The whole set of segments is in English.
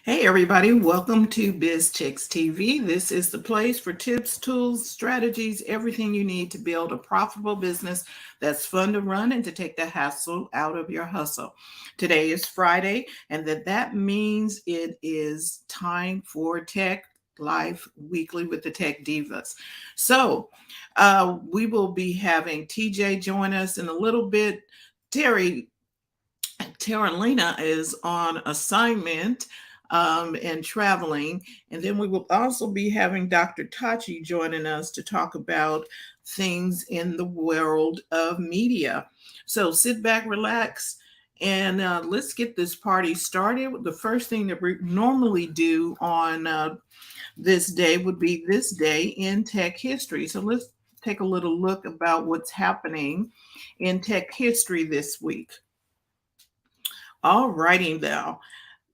Hey, everybody, welcome to Biz Chicks TV. This is the place for tips, tools, strategies, everything you need to build a profitable business that's fun to run and to take the hassle out of your hustle. Today is Friday, and that means it is time for Tech Life Weekly with the Tech Divas. We will be having TJ join us in a little bit. Terry Carolina is on assignment and traveling. And then we will also be having Dr. Tachi joining us to talk about things in the world of media. So sit back, relax, and let's get this party started. The first thing that we normally do on this day would be this day in tech history. So let's take a little look about what's happening in tech history this week. All righty now.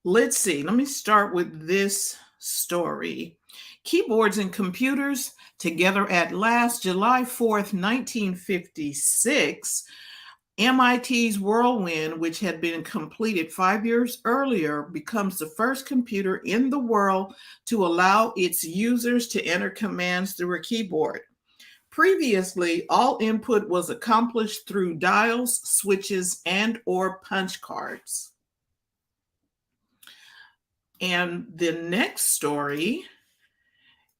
Let's see. Let me start with this story. Keyboards and computers together at last, July 4th, 1956. MIT's Whirlwind, which had been completed 5 years earlier, becomes the first computer in the world to allow its users to enter commands through a keyboard. Previously, all input was accomplished through dials, switches, and/or punch cards. And the next story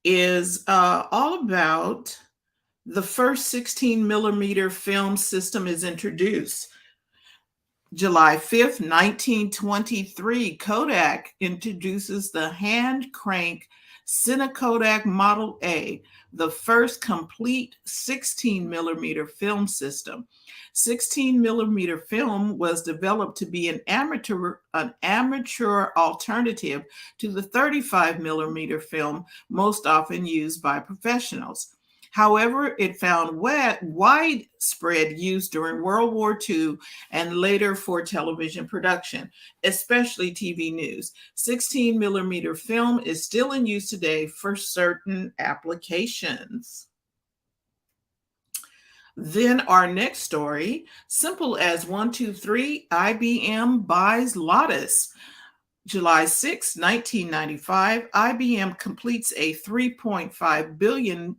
is all about the first 16 millimeter film system is introduced. July 5th, 1923, Kodak introduces the hand crank Cinekodak Model A, the first complete 16 millimeter film system. 16 millimeter film was developed to be an amateur alternative to the 35 millimeter film most often used by professionals. However, it found widespread use during World War II and later for television production, especially TV news. 16 millimeter film is still in use today for certain applications. Then our next story, simple as 1, 2, 3, IBM buys Lotus. July 6, 1995, IBM completes a $3.5 billion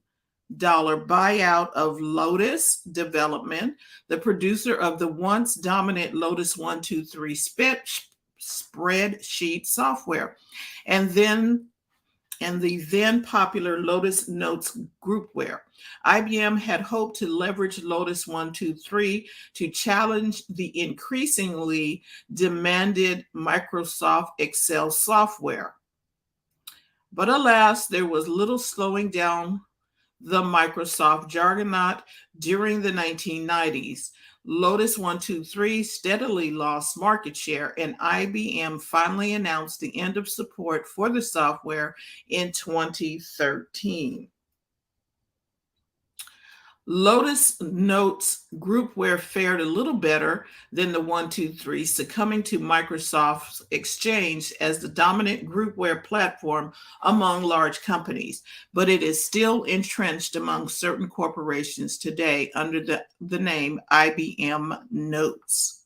buyout of Lotus Development, the producer of the once dominant Lotus 123 spreadsheet software, and the then popular Lotus Notes groupware. IBM had hoped to leverage Lotus 123 to challenge the increasingly demanded Microsoft Excel software. But alas, there was little slowing down the Microsoft juggernaut during the 1990s. Lotus 123 steadily lost market share, and IBM finally announced the end of support for the software in 2013. Lotus Notes groupware fared a little better than the 123, succumbing to Microsoft's Exchange as the dominant groupware platform among large companies, but it is still entrenched among certain corporations today under the name IBM Notes.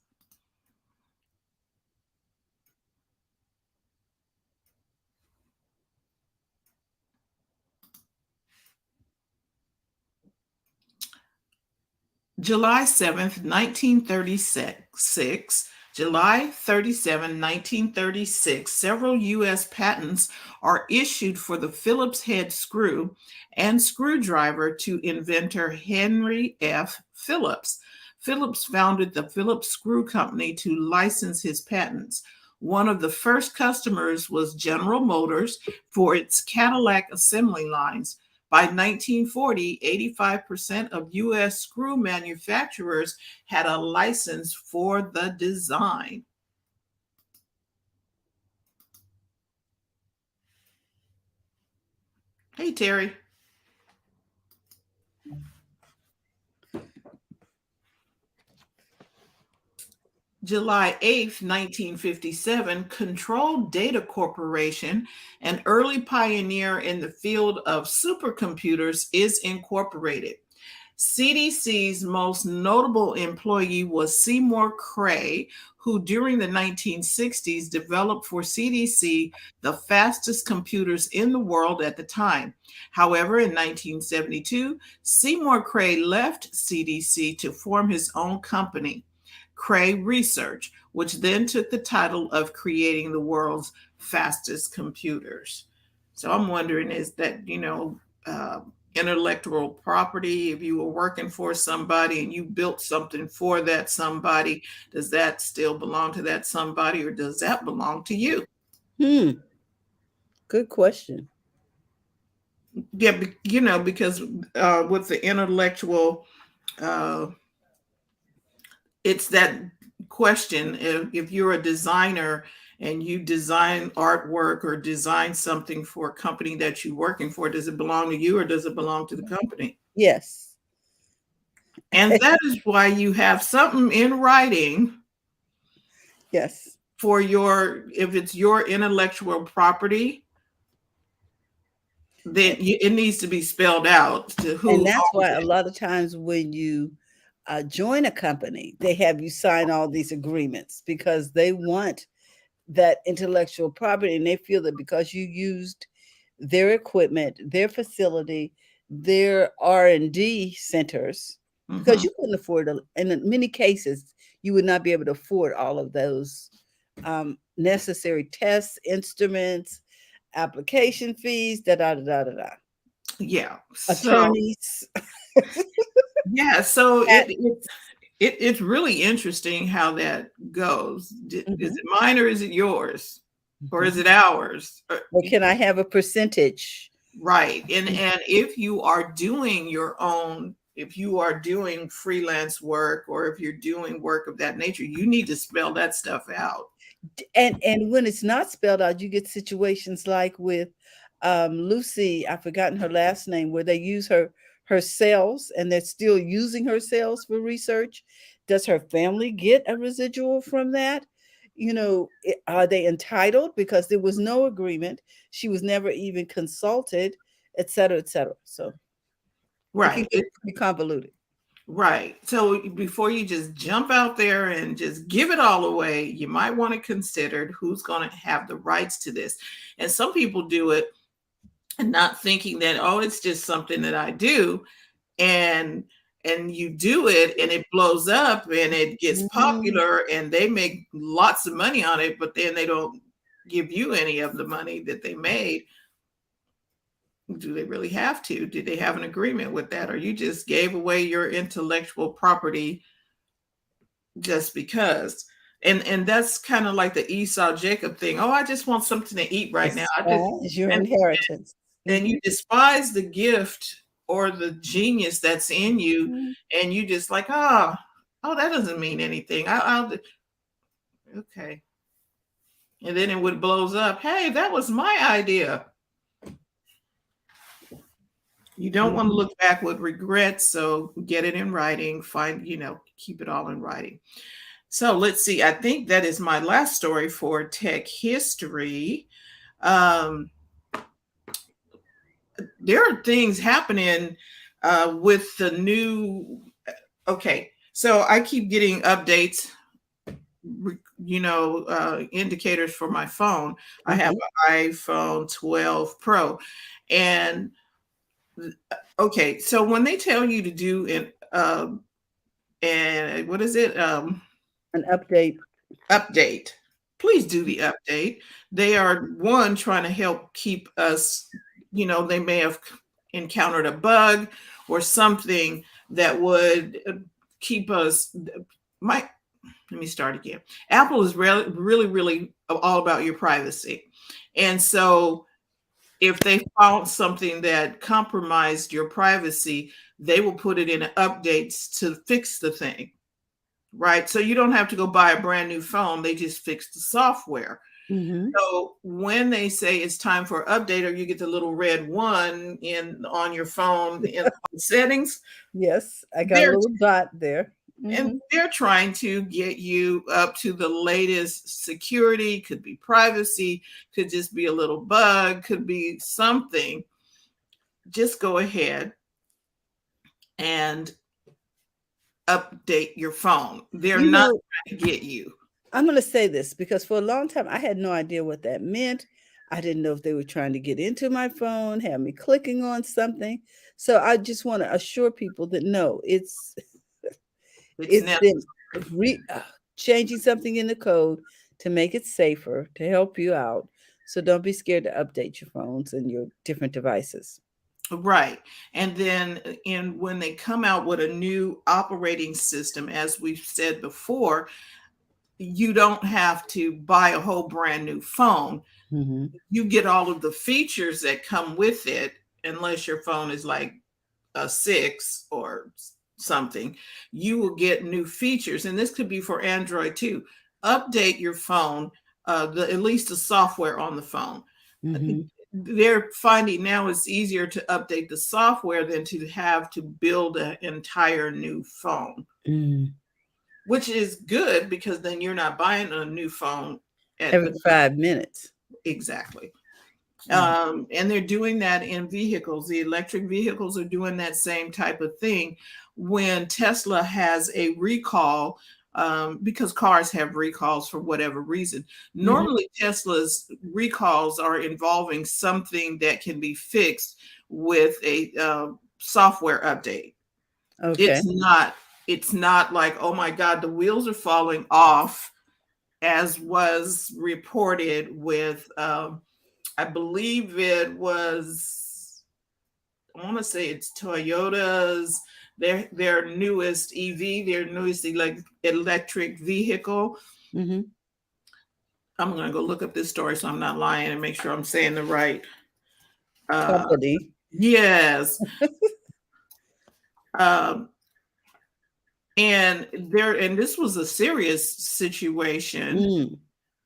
July 7th, 1936, July 37, 1936, several U.S. patents are issued for the Phillips head screw and screwdriver to inventor Henry F. Phillips. Phillips founded the Phillips Screw Company to license his patents. One of the first customers was General Motors for its Cadillac assembly lines. By 1940, 85% of U.S. screw manufacturers had a license for the design. Hey, Terry. July 8th, 1957, Control Data Corporation, an early pioneer in the field of supercomputers, is incorporated. CDC's most notable employee was Seymour Cray, who during the 1960s developed for CDC the fastest computers in the world at the time. However, in 1972, Seymour Cray left CDC to form his own company, Cray Research, which then took the title of creating the world's fastest computers. So I'm wondering, is that, intellectual property, if you were working for somebody and you built something for that somebody, does that still belong to that somebody or does that belong to you? Hmm. Good question. Yeah, because with the intellectual, uh, it's that question, if you're a designer and you design artwork or design something for a company that you're working for, does it belong to you or does it belong to the company? Yes. And that is why you have something in writing Yes. for if it's your intellectual property, then it needs to be spelled out to And who that's owns why a it. lot of times when you join a company, they have you sign all these agreements because they want that intellectual property, and they feel that because you used their equipment, their facility, their R&D centers, because Mhm. you couldn't afford and in many cases you would not be able to afford all of those necessary tests, instruments, application fees, da da da da da, da. Yeah. So Attorneys. yeah, so Patents. it's really interesting how that goes. Is Mhm, it mine or is it yours? Or is mhm. it ours? Or can I have a percentage? Right. And Mm. if you are doing your own, if you are doing freelance work or if you're doing work of that nature, you need to spell that stuff out. And when it's not spelled out, you get situations like with Lucy, I've forgotten her last name, where they use her cells and they're still using her cells for research. Does her family get a residual from that? Are they entitled because there was no agreement? She was never even consulted, et cetera, et cetera. So it can Right. get pretty convoluted. Right. So before you just jump out there and just give it all away, you might want to consider who's going to have the rights to this. And some people do it and not thinking that, oh, it's just something that I do. And you do it and it blows up and it gets Mhm. popular and they make lots of money on it, but then they don't give you any of the money that they made. Do they really have to? Did they have an agreement with that? Or you just gave away your intellectual property just because? And that's kind of like the Esau Jacob thing. Oh, I just want something to eat right now. I just Despise your and inheritance. and you Mhm. despise the gift or the genius that's in you, Mhm. and you just like, oh, that doesn't mean anything. Okay, and then it would blows up. Hey, that was my idea. You don't want to Mhm. look back with regret, so get it in writing. Keep it all in writing. So let's see. I think that is my last story for tech history. Um, there are things happening with the new. Okay, so I keep getting updates, indicators for my phone. I have Mhm. an iPhone 12 Pro, and okay, so when they tell you to do and what is it? An update. Update. Please do the update. They are one trying to help keep us, they may have encountered a bug or something that would keep us my let me start again. Apple is really really really all about your privacy. And so if they found something that compromised your privacy, they will put it in updates to fix the thing. Right? So you don't have to go buy a brand new phone. They just fix the software. Mhm. So when they say it's time for update, or you get the little red one in on your phone in settings, Yes, I got a they're little dot there. and Mhm. they're trying to get you up to the latest security, could be privacy, could just be a little bug, could be something. Just go ahead and update your phone. They're You not know, trying to get you. I'm going to say this because for a long time I had no idea what that meant. I didn't know if they were trying to get into my phone, have me clicking on something. So I just want to assure people that no, It's it's necessary. been changing something in the code to make it safer, to help you out. So don't be scared to update your phones and your different devices. Right. And then when they come out with a new operating system, as we've said before, you don't have to buy a whole brand new phone. Hmm. You get all of the features that come with it, unless your phone is like a 6 or something. You will get new features, and this could be for Android too. Update your phone, at least the software on the phone. Hmm. They're finding now it's easier to update the software than to have to build an entire new phone, Mm. which is good because then you're not buying a new phone at Every the 5 minutes. exactly. Mm. And they're doing that in vehicles. The electric vehicles are doing that same type of thing. When Tesla has a recall, because cars have recalls for whatever reason, Hmm. normally Tesla's recalls are involving something that can be fixed with a software update. Okay. It's not. It's not like, oh my God, the wheels are falling off, as was reported with I believe it was, I want to say it's Toyota's, their newest EV, their newest electric vehicle. Hmm. I'm going to go look up this story so I'm not lying and make sure I'm saying the right. Uh, Company. yes. Um, and this was a serious situation. Mm.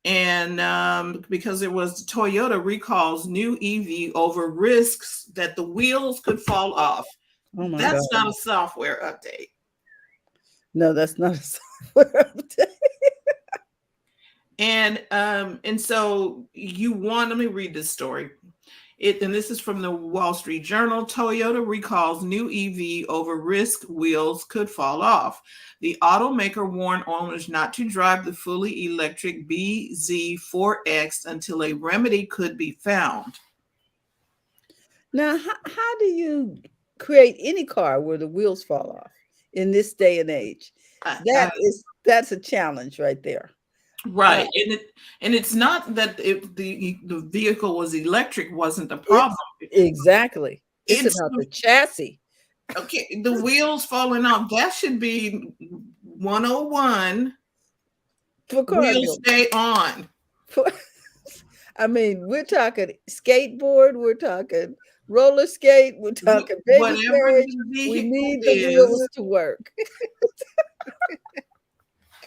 And because it was Toyota recalls new EV over risks that the wheels could fall off. Oh my God. That's not a software update. No, that's not a software update. And so you want, let me read this story. And this is from the Wall Street Journal. Toyota recalls new EV over risk wheels could fall off. The automaker warned owners not to drive the fully electric BZ4X until a remedy could be found. Now, how do you create any car where the wheels fall off in this day and age? I, I, That's a challenge right there. Uh, right, and it's not that the vehicle was electric wasn't the problem. it's exactly. It's It's about the chassis okay. The wheels falling off, that should be 101. for car Wheels dealers. stay on. For- I mean, we're talking skateboard, we're talking roller skate, we're talking baby Whatever carriage. the We vehicle need the is. wheels to work.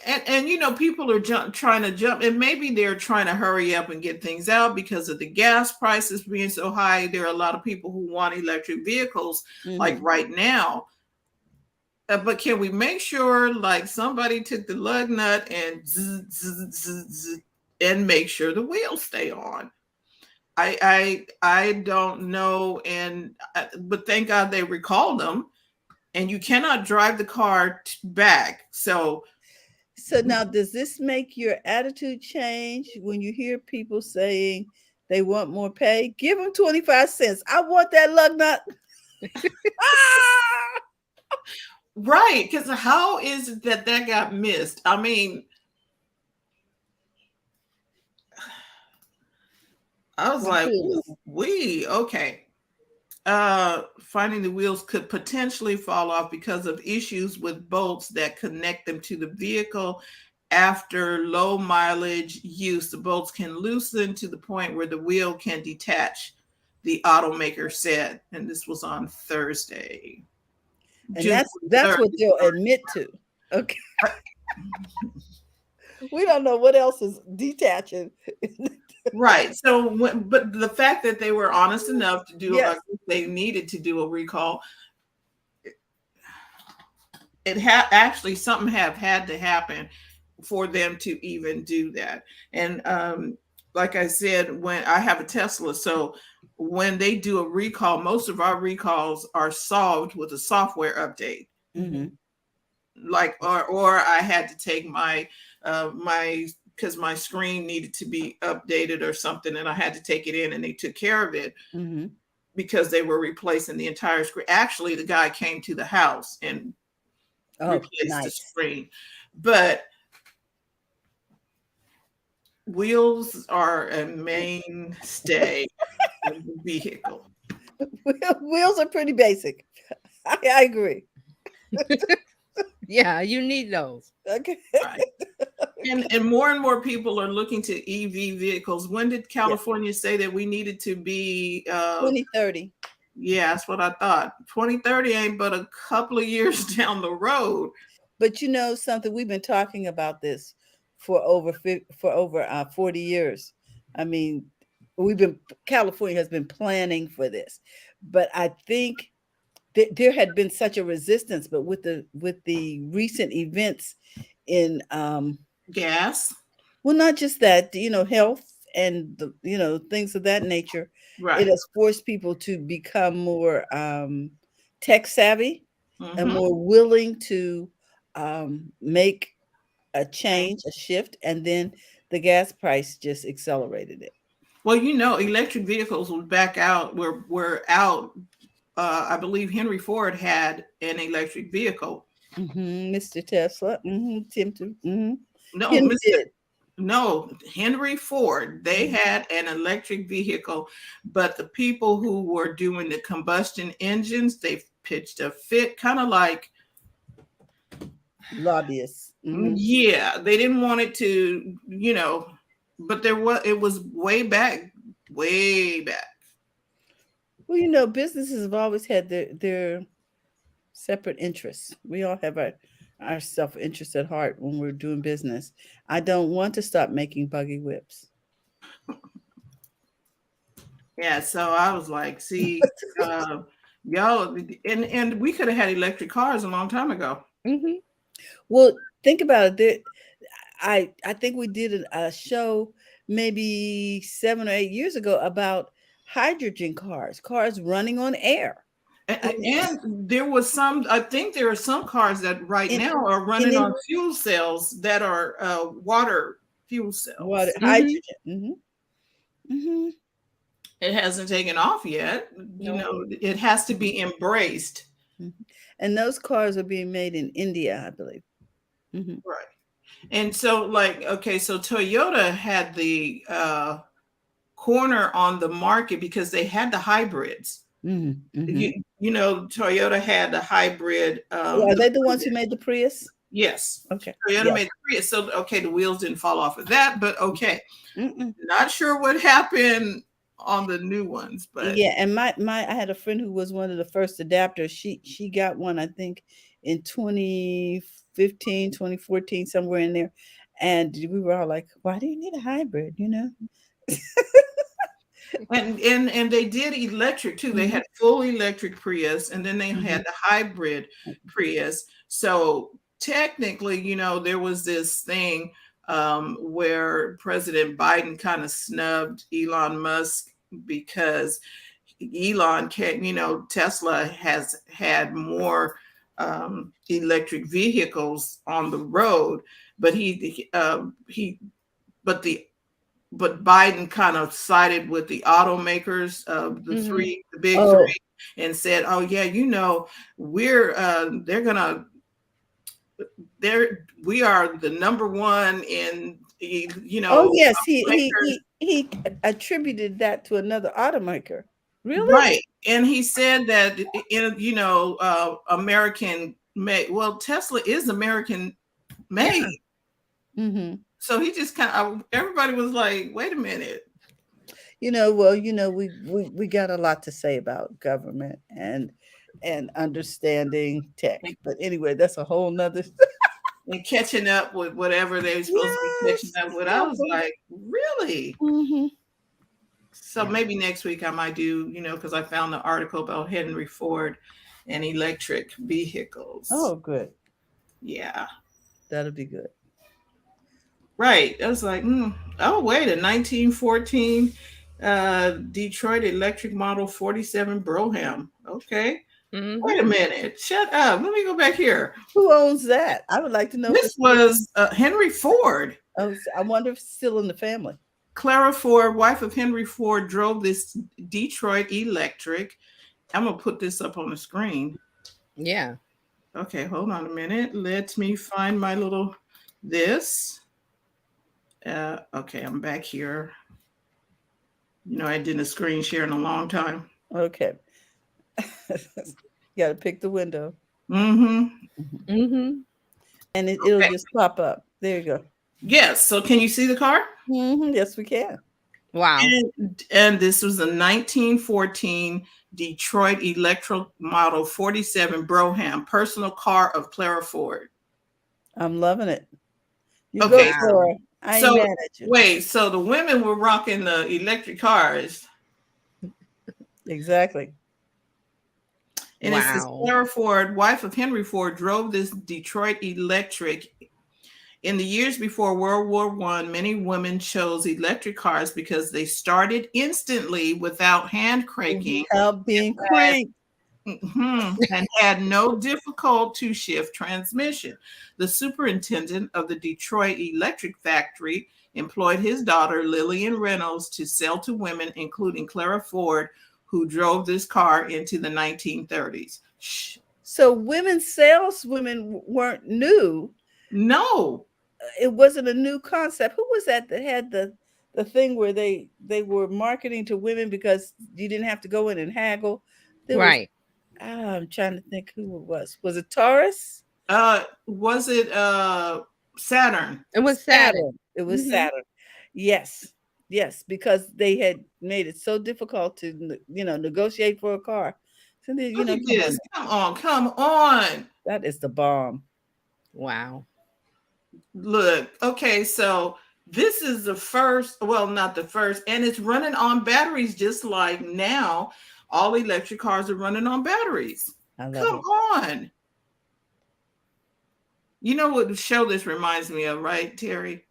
And people are trying to jump, and maybe they're trying to hurry up and get things out because of the gas prices being so high. There are a lot of people who want electric vehicles like Hmm. right now. But can we make sure like somebody took the lug nut and and make sure the wheels stay on? I don't know, and but thank God they recalled them, and you cannot drive the car back. So So now, does this make your attitude change when you hear people saying they want more pay? Give them 25 cents. I want that lug nut. ah, right, because how is it that got missed? I mean, I was I'm like, ooh, clueless. we okay. Finding the wheels could potentially fall off because of issues with bolts that connect them to the vehicle. After low mileage use, the bolts can loosen to the point where the wheel can detach, the automaker said. And this was on Thursday, And June that's 3rd. what they'll admit to. Okay. We don't know what else is detaching. Right. So, but the fact that they were honest enough to do, Yes. they needed to do a recall, it had actually something have had to happen for them to even do that. And like I said, when I have a Tesla, so when they do a recall, most of our recalls are solved with a software update. Hmm. Like, or I had to take my my because my screen needed to be updated or something, and I had to take it in, and they took care of it Mm-hmm. because they were replacing the entire screen. Actually, the guy came to the house and Oh, replaced the nice. screen, but wheels are a mainstay of the vehicle. Wheels are pretty basic. I agree. Yeah, you need those. Okay. Right. And more people are looking to EV vehicles. When did Yeah. California say that we needed to be 2030. yeah, that's what I thought. 2030 ain't but a couple of years down the road. But you know something, we've been talking about this for over 40 years. I mean, we've been California has been planning for this. But I think there had been such a resistance, but with the recent events in Gas. well, not just that, health and things of that nature, it Right. has forced people to become more tech savvy and Hmm. more willing to make a change, a shift, and then the gas price just accelerated it. Well, electric vehicles was back out. Were out. I believe Henry Ford had an electric vehicle. Mr. Tesla, Tim, No, Henry Mr. did. No, Henry Ford. They Mhm. had an electric vehicle, but the people who were doing the combustion engines, they pitched a fit, kind of like, Lobbyists. yeah, they didn't want it to, but it was way back. Well, businesses have always had their separate interests. We all have our self interest at heart when we're doing business. I don't want to stop making buggy whips. Yeah, so I was like, see, uh, y'all, and we could have had electric cars a long time ago. Hmm. Well, think about it. I think we did a show maybe 7 or 8 years ago about hydrogen cars running on air. I mean, And there was some, I think there are some cars that right in now are in running on fuel cells that are water fuel water cells. Hmm. hydrogen. Hmm. It hasn't taken off yet. No. It has to Mhm. be embraced. Mhm. And those cars are being made in India, I believe. Hmm. Right. And so, like, okay, so Toyota had the corner on the market because they had the hybrids. Hmm. Hmm. Toyota had the hybrid. Are they the ones who made the Prius? Yes, Okay. Toyota Yeah. made the Prius. So, okay, the wheels didn't fall off of that, but okay. Mm-mm. Not sure what happened on the new ones, but Yeah, and my I had a friend who was one of the first adapters. She got one, I think, in 2015, 2014, somewhere in there. And we were all like, why do you need a hybrid, and they did electric too. They Mhm, had full electric Prius, and then they had mhm, the hybrid Prius. So technically, there was this thing where President Biden kind of snubbed Elon Musk because Elon can, Tesla has had more electric vehicles on the road, but but the but Biden kind of sided with the automakers of mhm. the big three, Oh, and said, "Oh yeah, we're they're gonna we are the number one in oh yes, automakers." he attributed that to another automaker. Really? Right. And he said that American made. Well, Tesla is American Yeah. made. Hmm. So he just kind of everybody was like, wait a minute. Well, we got a lot to say about government and understanding tech. But anyway, that's a whole nother. And catching up with whatever they were supposed to be catching Yes. up with. I No, was like, really? hmm. So Yeah. maybe next week I might do, because I found the article about Henry Ford and electric vehicles. Oh, good. Yeah. That'll be good. Right. I was like, oh, wait, a 1914 Detroit electric model 47 Brougham. Okay. Wait a minute. Shut up. Let me go back here. Who owns that? I would like to know if This it's still. was Henry Ford. Oh, I wonder if it's still in the family. Clara Ford, wife of Henry Ford, drove this Detroit Electric. I'm going to put this up on the screen. Yeah. Okay, hold on a minute. Let me find my little this. Okay, I'm back here. You know, I did a screen share in a long time. Okay. You got to pick the window. Mm-hmm. Mm-hmm. And it'll Okay. just pop up. There you go. Yes. So can you see the car? Yes, we can. Wow. And this was a 1914 Detroit Electro Model 47 Brougham, personal car of Clara Ford. I'm loving it. You Okay. go, Clara. I ain't So mad at you. wait, so the women were rocking the electric cars. Exactly. And it says Wow. Clara Ford, wife of Henry Ford, drove this Detroit Electric. In the years before World War I, many women chose electric cars because they started instantly without hand cranking Without being cranked. and had no difficult two-shift transmission. The superintendent of the Detroit Electric Factory employed his daughter Lillian Reynolds to sell to women, including Clara Ford, who drove this car into the 1930s. So women's saleswomen weren't new. No. It wasn't a new concept. Who was that had the thing where they were marketing to women because you didn't have to go in and haggle? There was, Right. I'm trying to think who it was. Was it Taurus? Was it Saturn? It was Saturn. It was Mhm. Saturn. Yes. Yes, because they had made it so difficult to negotiate for a car. So they, Look at come this. on. Come on. That is the bomb. Wow. Look, okay, so this is the first, well, not the first, and it's running on batteries just like now. All electric cars are running on batteries. I love Come it. on. You know what show this reminds me of, right, Terry?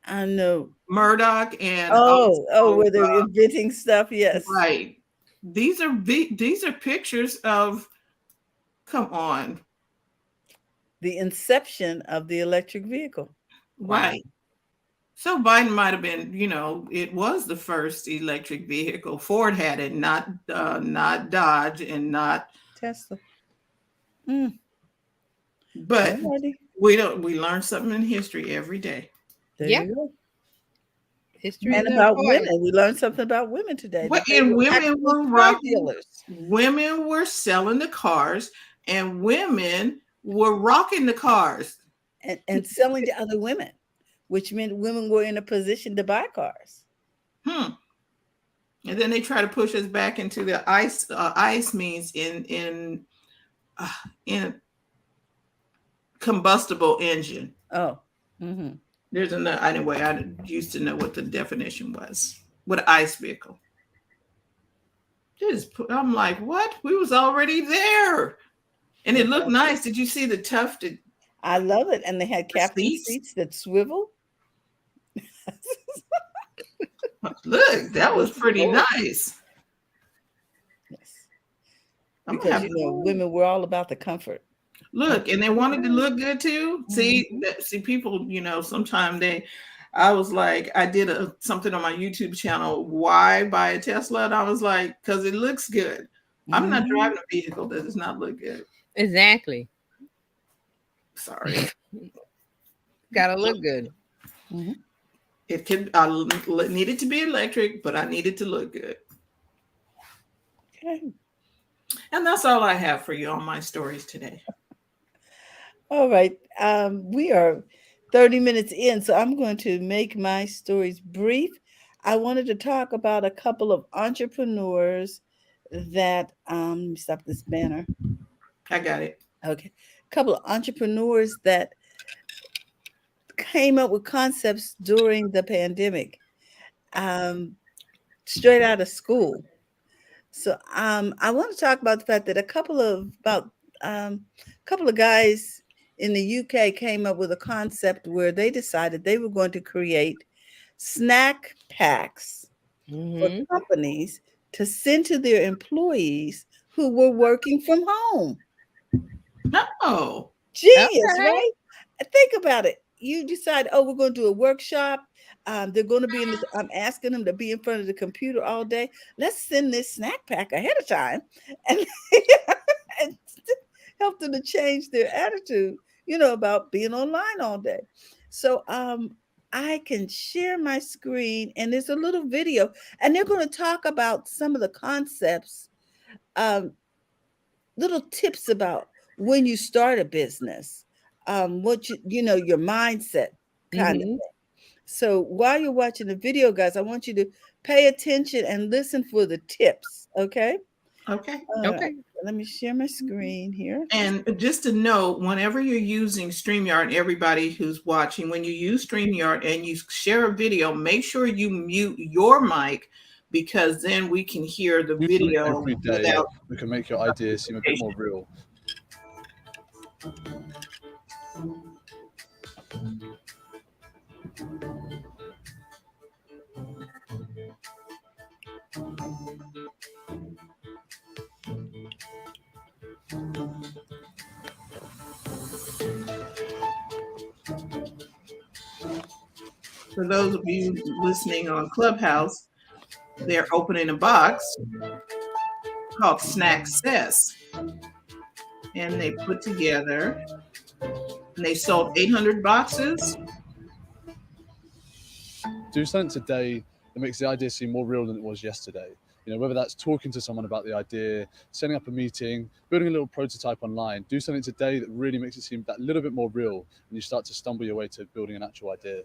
I know. Murdoch and Where they're inventing stuff. Yes. right. These are pictures of, come on. The inception of the electric vehicle. Right. So Biden might have been, it was the first electric vehicle. Ford had it, not Dodge and not Tesla. But Alrighty. we learn something in history every day. There Yep. you go. History And is about important. women. We learned something about women today. That they And were women actually were car rocking, dealers. women were selling the cars, and women were rocking the cars. And selling to other women, which meant women were in a position to buy cars. And then they try to push us back into the ice. Ice means in combustible engine. Oh. There's another, anyway, I used to know what the definition was. What an ice vehicle. I'm like, what? We was already there. And it looked nice. Did you see the tufted? I love it. And they had captain seats that swivel. Look, that was pretty nice. Yes. Because women were all about the comfort. Look, and they wanted to look good too. See, people, sometimes I was like, I did something on my YouTube channel, why buy a Tesla? And I was like, because it looks good. I'm not driving a vehicle that does not look good. Exactly. Sorry. Gotta look good. It could, I needed to be electric, but I needed to look good. Okay. And that's all I have for you on my stories today. All right. We are 30 minutes in, so I'm going to make my stories brief. I wanted to talk about a couple of entrepreneurs that, let me stop this banner. I got it. Okay. A couple of entrepreneurs that came up with concepts during the pandemic, straight out of school. So I want to talk about the fact that a couple of guys in the UK came up with a concept where they decided they were going to create snack packs for companies to send to their employees who were working from home. No. Genius, Okay. right? Think about it. You decide, oh, we're going to do a workshop. They're going to be in this. I'm asking them to be in front of the computer all day. Let's send this snack pack ahead of time and, and help them to change their attitude, about being online all day. So I can share my screen and there's a little video and they're going to talk about some of the concepts, um, little tips about when you start a business, what your mindset kind of Mm-hmm. thing. So while you're watching the video, guys, I want you to pay attention and listen for the tips. Okay. Okay. All right. Okay. Let me share my screen here. And just to note, whenever you're using StreamYard, everybody who's watching, when you use StreamYard and you share a video, make sure you mute your mic because then we can hear the Use it video every day. without. We can make your ideas seem a bit more real. For those of you listening on Clubhouse, they're opening a box called Snack Cess. And they put together, and they sold 800 boxes. Do something today that makes the idea seem more real than it was yesterday. Whether that's talking to someone about the idea, setting up a meeting, building a little prototype online. Do something today that really makes it seem that little bit more real, and you start to stumble your way to building an actual idea.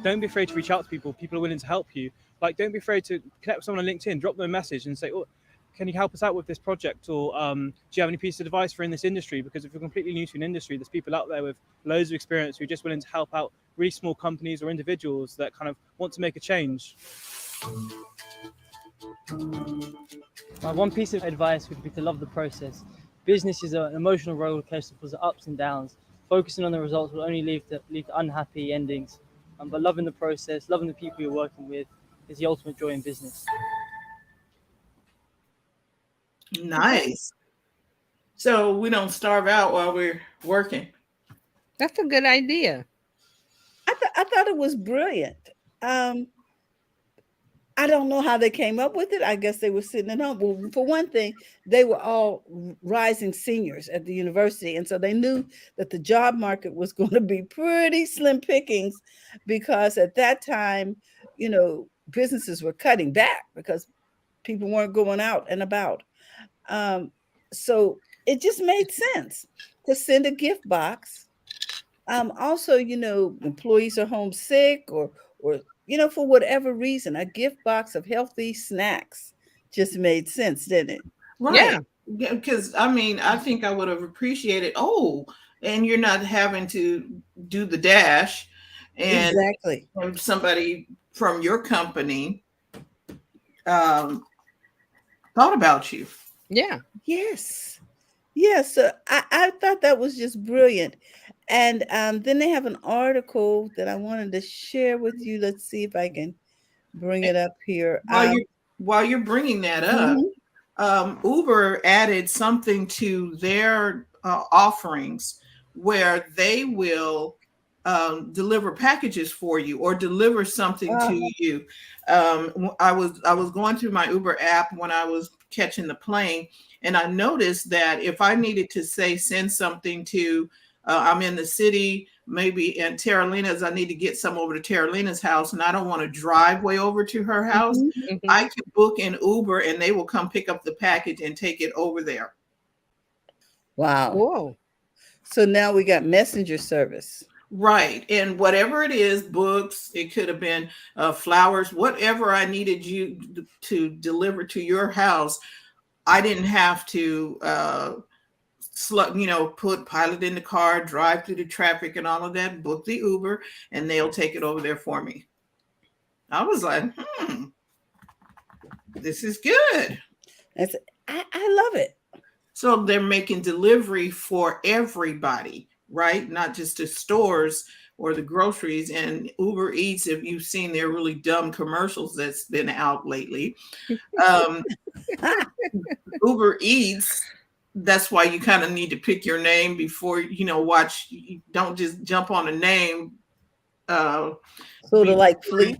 Don't be afraid to reach out to people. People are willing to help you. Like, don't be afraid to connect with someone on LinkedIn, drop them a message and say, oh, can you help us out with this project? Or do you have any piece of advice for in this industry? Because if you're completely new to an industry, there's people out there with loads of experience who are just willing to help out really small companies or individuals that kind of want to make a change. My one piece of advice would be to love the process. Business is an emotional roller coaster full of ups and downs. Focusing on the results will only lead to unhappy endings. But loving the process, loving the people you're working with is the ultimate joy in business. Nice. So we don't starve out while we're working. That's a good idea. I thought it was brilliant. I don't know how they came up with it. I guess they were sitting at home. Well, for one thing, they were all rising seniors at the university. And so they knew that the job market was going to be pretty slim pickings because at that time, businesses were cutting back because people weren't going out and about. So it just made sense to send a gift box. Also, employees are homesick or for whatever reason, a gift box of healthy snacks just made sense, didn't it? Right. Yeah. Because I think I would have appreciated, and you're not having to do the dash. And exactly. Somebody from your company thought about you. Yeah. Yes. Yes. So I thought that was just brilliant. And then they have an article that I wanted to share with you. Let's see if I can bring it up here. While you're bringing that up, Uber added something to their offerings where they will deliver packages for you or deliver something to you. I was going through my Uber app when I was catching the plane, and I noticed that if I needed to send something to I'm in the city, maybe in Terralina's, I need to get some over to Terralina's house and I don't want to drive way over to her house. Mm-hmm. I can book an Uber and they will come pick up the package and take it over there. Wow. Whoa. So now we got messenger service. Right. And whatever it is, books, it could have been flowers, whatever I needed you to deliver to your house. I didn't have to pilot in the car, drive through the traffic and all of that, book the Uber, and they'll take it over there for me. I was like, this is good. I love it. So they're making delivery for everybody, right? Not just to stores or the groceries. And Uber Eats, if you've seen their really dumb commercials that's been out lately, um, Uber Eats, that's why you kind of need to pick your name before, watch. You don't just jump on a name. Sort of like Fleet.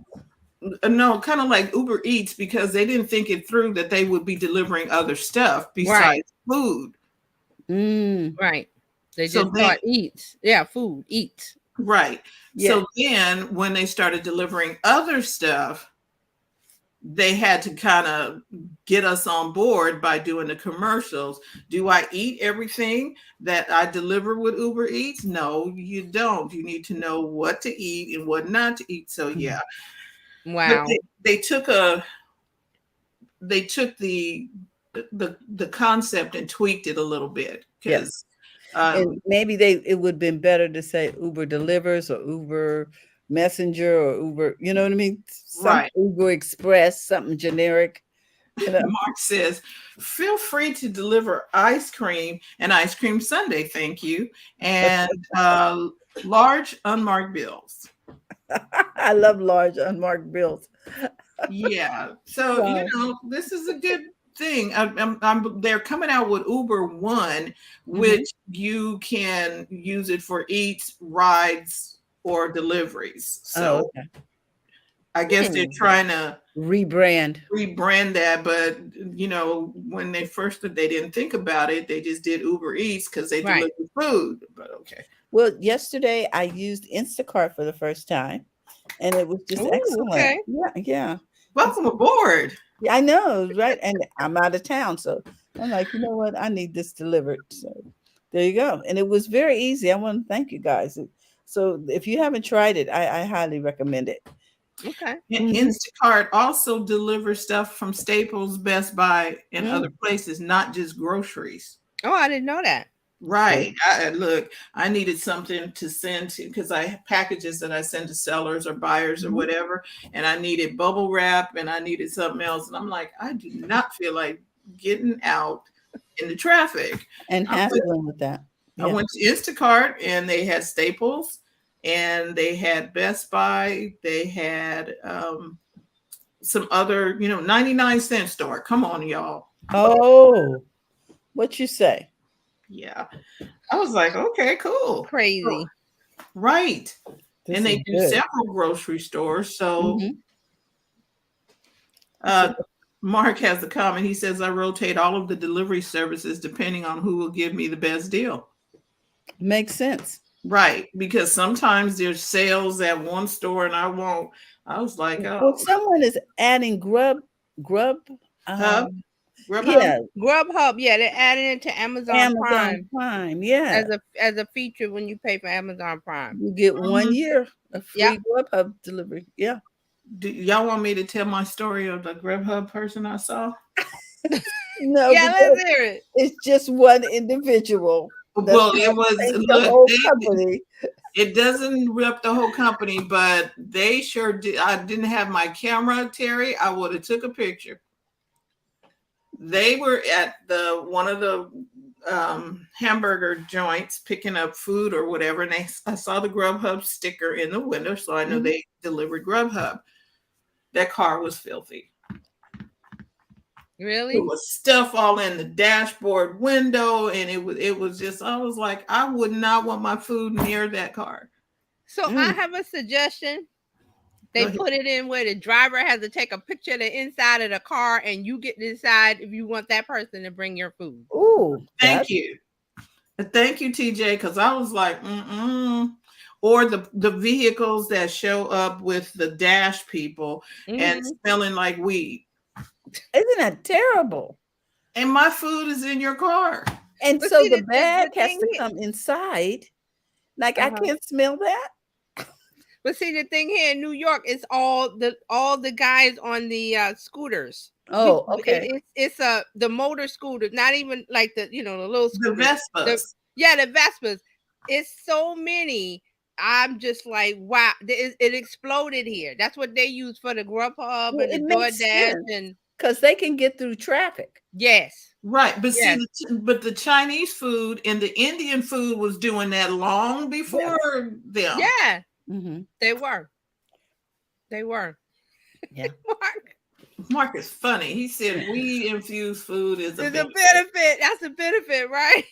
No, kind of like Uber Eats, because they didn't think it through that they would be delivering other stuff besides food. Right. They So just thought eats. Yeah, food, eats. Right. Yeah. So then when they started delivering other stuff, they had to kind of get us on board by doing the commercials. Do I eat everything that I deliver with Uber Eats? No, you don't. You need to know what to eat and what not to eat. So yeah. Wow. But they took the concept and tweaked it a little bit, because And maybe it would have been better to say Uber delivers or Uber messenger or Uber, you know what I mean? Right. Uber Express, something generic. Mark says, feel free to deliver ice cream and ice cream sundae, thank you, and large unmarked bills. I love large unmarked bills. Yeah, so this is a good thing. They're coming out with Uber One, which you can use it for eats, rides, or deliveries. So okay. I guess they're trying to rebrand that, but when they didn't think about it. They just did Uber Eats because they deliver food. But okay. Well, yesterday I used Instacart for the first time, and it was just excellent. Okay. Yeah. Welcome aboard. Yeah, I know, right? And I'm out of town, so I'm like, you know what? I need this delivered. So there you go. And it was very easy. I want to thank you guys. So if you haven't tried it, I highly recommend it. Okay. Instacart also delivers stuff from Staples, Best Buy, and other places, not just groceries. Oh, I didn't know that. Right. I needed something to send to, because I have packages that I send to sellers or buyers or whatever, and I needed bubble wrap and I needed something else. And I'm like, I do not feel like getting out in the traffic and hassling with that. I went to Instacart and they had Staples and they had Best Buy. They had some other, 99-cent store. Come on, y'all. Oh, what you say? Yeah. I was like, okay, cool. Crazy. Right. This and they is do good. several grocery stores. So Mark has a comment. He says, I rotate all of the delivery services depending on who will give me the best deal. Makes sense. Right. Because sometimes there's sales at one store and I won't. I was like, oh. Well, someone is adding Grub. Hub? Yeah. Grubhub, yeah, they're adding it to Amazon Prime. Yeah. As a feature when you pay for Amazon Prime. You get 1 year of free Grubhub delivery. Yeah. Do y'all want me to tell my story of the Grubhub person I saw? No. Yeah, let's hear it. It's just one individual. Well, it was the whole company. It doesn't rip the whole company, but they sure did. I didn't have my camera, Terry. I would have took a picture. They were at one of the hamburger joints picking up food or whatever, and I saw the Grubhub sticker in the window, so I know they delivered Grubhub. That car was filthy. Really? It was stuff all in the dashboard window, and it was just, I was like, I would not want my food near that car. So I have a suggestion. They put it in where the driver has to take a picture of the inside of the car, and you get to decide if you want that person to bring your food. Oh, thank you. Thank you, TJ, because I was like, Or the vehicles that show up with the dash people and smelling like weed. Isn't that terrible? And my food is in your car. And but so the bag has to come inside. Like I can't smell that. But see, the thing here in New York is all the guys on the scooters. Oh, okay. It's the motor scooters, not even like the the little scooters. The Vespas. The Vespas. It's so many. I'm just like, wow! It exploded here. That's what they use for the Grubhub and the DoorDash and. because they can get through traffic. Yes. Right, but see, Yes. but the Chinese food and the Indian food was doing that long before them. Yeah. Hmm. They were. They were. Yeah. Mark, Mark is funny. He said weed infused food is a there's a benefit. benefit. That's a benefit, right?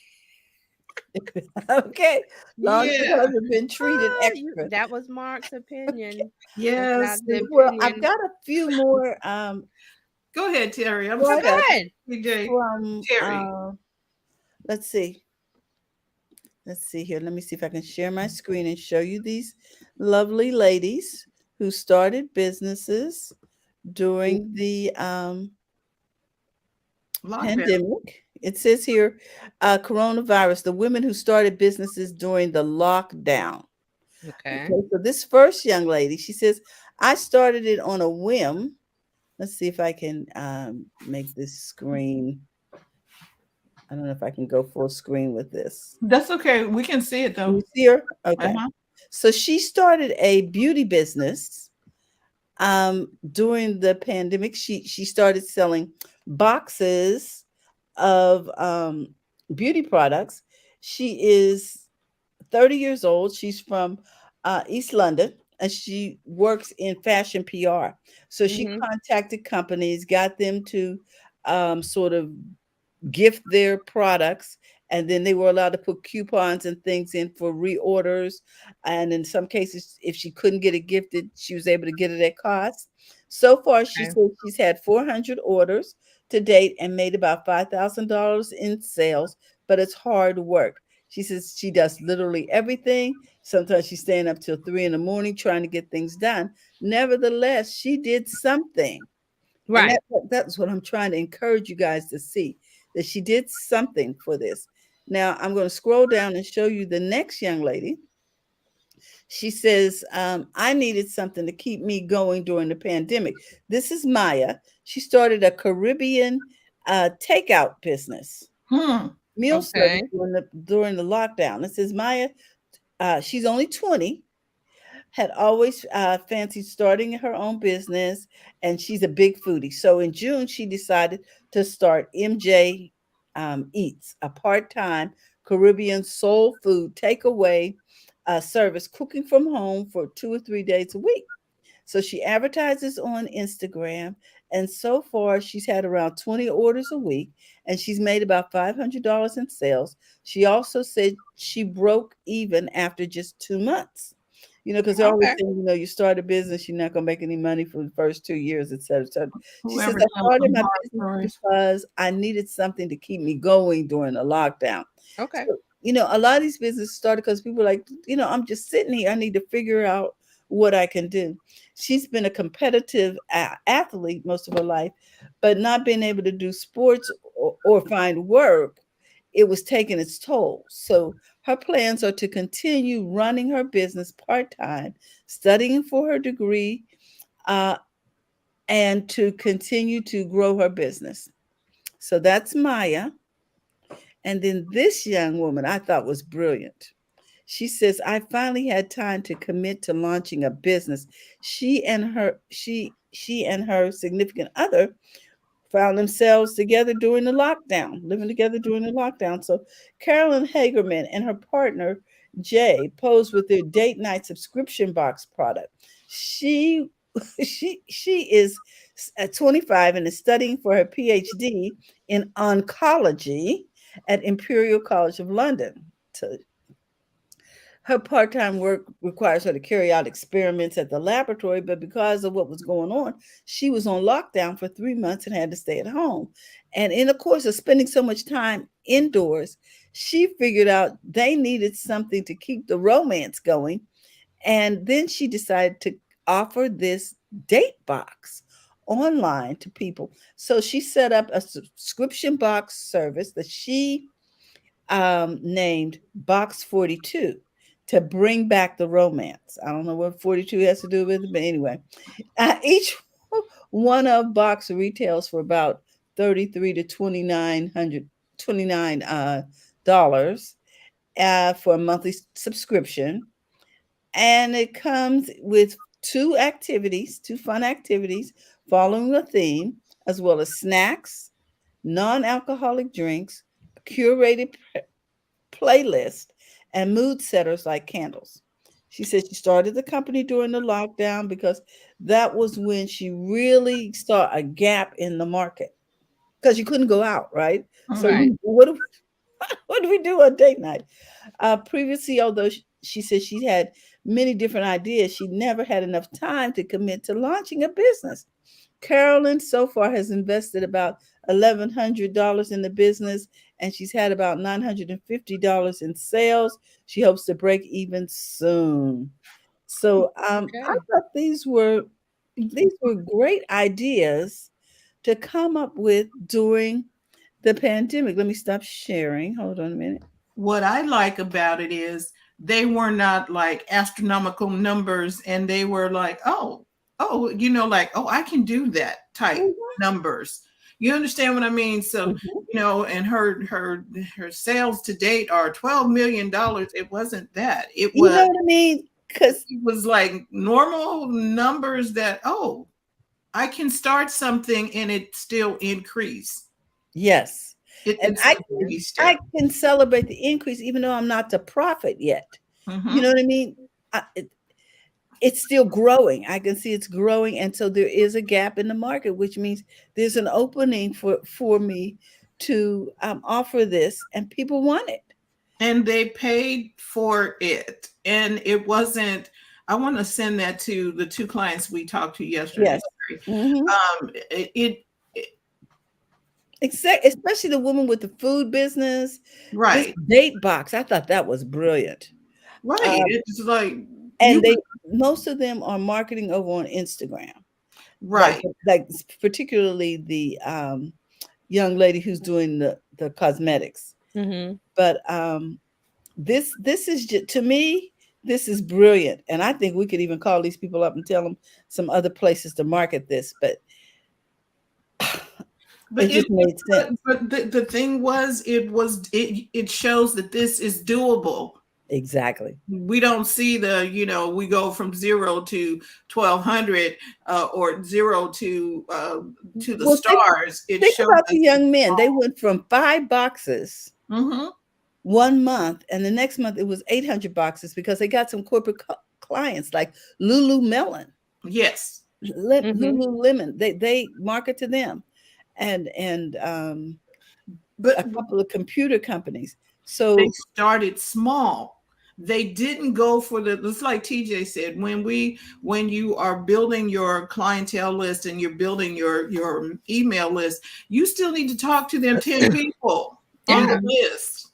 Okay. Long as Yeah. it hasn't been treated extra. That was Mark's opinion. That's Yes. not the Well, I've opinion. got a few more Go ahead, Terry. I'm Oh, sorry, products go ahead. TJ. from Terry. let's see. Let's see here. Let me see if I can share my screen and show you these lovely ladies who started businesses during the Lockdown. pandemic. It says here, coronavirus, the women who started businesses during the lockdown. Okay. Okay, so this first young lady, she says, I started it on a whim. Let's see if I can make this screen. I don't know if I can go full screen with this. That's okay. We can see it Can though. you see her? Okay. Uh-huh. So she started a beauty business during the pandemic. She started selling boxes of beauty products. She is 30 years old. She's from East London and she works in fashion PR. So she Mhm. contacted companies, got them to sort of gift their products, and then they were allowed to put coupons and things in for reorders. And in some cases, if she couldn't get it gifted, she was able to get it at cost. So far, she Okay. said she's had 400 orders to date and made about $5,000 in sales, but it's hard work. She says she does literally everything. Sometimes she's staying up till 3 in the morning trying to get things done. Nevertheless, she did something. And Right. that's what I'm trying to encourage you guys to see, that she did something for this. Now I'm going to scroll down and show you the next young lady. She says, I needed something to keep me going during the pandemic. This is Maya. She started a Caribbean takeout business, Hmm. meal service Okay. during the lockdown. This is Maya. She's only 20, had always fancied starting her own business, and she's a big foodie. So in June, she decided to start MJ Eats, a part-time Caribbean soul food takeaway service, cooking from home for 2 or 3 days a week. So she advertises on Instagram, and so far she's had around 20 orders a week, and she's made about $500 in sales. She also said she broke even after just 2 months. Because they're always Okay. saying, you start a business, you're not going to make any money for the first 2 years, et cetera, et cetera. She says, Whoever I tells started them my horror business stories. because I needed something to keep me going during the lockdown. Okay. So, a lot of these businesses started because people are like, I'm just sitting here. I need to figure out what I can do. She's been a competitive athlete most of her life, but not being able to do sports or find work, it was taking its toll. So her plans are to continue running her business part-time, studying for her degree, uh, and to continue to grow her business. So that's Maya. And then this young woman I thought was brilliant. She says, I finally had time to commit to launching a business. She and her significant other found themselves together during the lockdown, living together during the lockdown. So Carolyn Hagerman and her partner Jay posed with their date night subscription box product. She she is at 25 and is studying for her PhD in oncology at Imperial College of London. So her part-time work requires her to carry out experiments at the laboratory, but because of what was going on, she was on lockdown for 3 months and had to stay at home. And in the course of spending so much time indoors, she figured out they needed something to keep the romance going. And then she decided to offer this date box online to people. So she set up a subscription box service that she named Box 42 to bring back the romance. I don't know what 42 has to do with it, but anyway, each one of box retails for about 33 to 2900 29 dollars for a monthly subscription, and it comes with two fun activities following a theme. as well as snacks, non-alcoholic drinks, curated playlist, and mood setters like candles. She said she started the company during the lockdown because that was when she really saw a gap in the market because you couldn't go out, right? So Right. what do we, what do we do on date night? Previously, although she said she had many different ideas, she never had enough time to commit to launching a business. Carolyn so far has invested about $1,100 in the business, and she's had about $950 in sales. She hopes to break even soon. So I Okay. thought these were great ideas to come up with during the pandemic. Let me stop sharing. Hold on a minute. What I like about it is they were not like astronomical numbers, and they were like, oh, like, oh, I can do that type numbers. You understand what I mean? So, Mhm. and her sales to date are $12 million. It wasn't that. It You was know what I mean? Because it was like normal numbers that, oh, I can start something and it still increase. yes, and It's like baby I step. can celebrate the increase even though I'm not the prophet yet. You Hmm. know what I mean? It's still growing. I can see it's growing, and so there is a gap in the market, which means there's an opening for me to offer this, and people want it. And they paid for it. And it wasn't, I want to send that to the two clients we talked to yesterday. Yes. Hmm. It Especially the woman with the food business, this right, date box. I thought that was brilliant. right. Um, It's like and you they most of them are marketing over on Instagram, like right. like particularly the young lady who's doing the cosmetics. Mm-hmm. But this is just, to me, this is brilliant, and I think we could even call these people up and tell them some other places to market this, but But it just made sense. but the thing was, it shows that this is doable. Exactly. We don't see we go from 0 to 1,200, or 0 to the Well, stars. It think shows about us. the young men. They went from 5 boxes Mhm. 1 month, and the next month it was 800 boxes because they got some corporate clients like Lululemon, Yes. Mm-hmm. Lululemon. They market to them, and But a couple of computer companies. they So started small. They didn't go for it's like TJ said, when you are building your clientele list and you're building your email list, you still need to talk to them 10 people on Yeah. the list.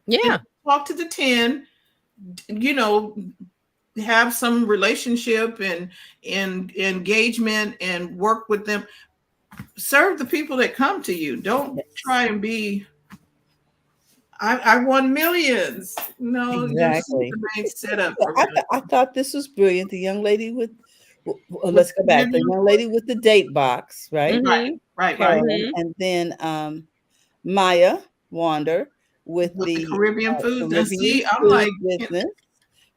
And Yeah. talk to the 10, you know, have some relationship and engagement and work with them. Serve the people that come to you. Don't yes, try and be I won millions. No, just exactly. remain set up So for I, real. I thought this was brilliant. The young lady with, well, With let's go back. The Caribbean young food. lady with the date box, right? Right, Mm-hmm. right. Carolyn, Mm-hmm. and then Maya Wander with With the the Caribbean foods. And Caribbean see, I'm like, food business man,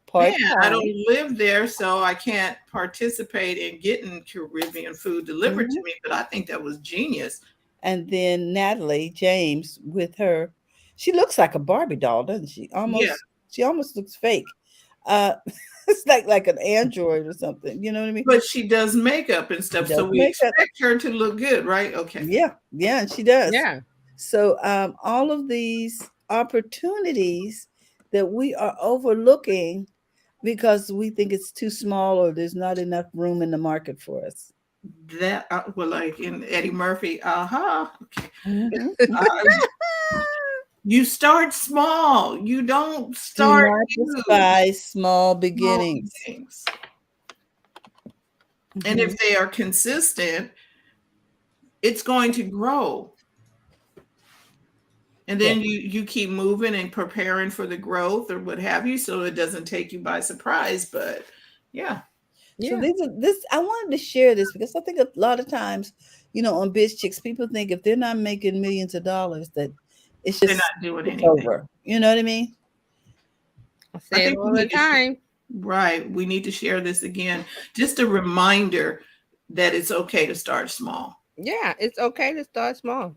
part I time. don't live there, so I can't participate in getting Caribbean food delivered to me. But I think that was genius. And then Natalie James with her, she looks like a Barbie doll, doesn't she? Yeah. She almost looks fake. Uh, it's like an android or something. You know what I mean? But she does makeup and She stuff, does so we makeup. expect her to look good, right? Okay. Yeah, yeah, and she does. Yeah. So all of these opportunities that we are overlooking because we think it's too small or there's not enough room in the market for us. That well, like in Eddie Murphy, okay. Mhm. Uh, you start small. You don't Do start not huge. despise small Small beginnings. beginnings. And Mhm. if they are consistent, it's going to grow. And Yeah. then you keep moving and preparing for the growth or what have you, so it doesn't take you by surprise. But yeah, So Yeah. this I wanted to share this because I think a lot of times, on Biz Chicks, people think if they're not making millions of dollars that it's they're just not doing it's anything. over. You know what I mean? I I say it think we all the need to share, time. right. We need to share this again. Just a reminder that it's okay to start small. Yeah, it's okay to start small.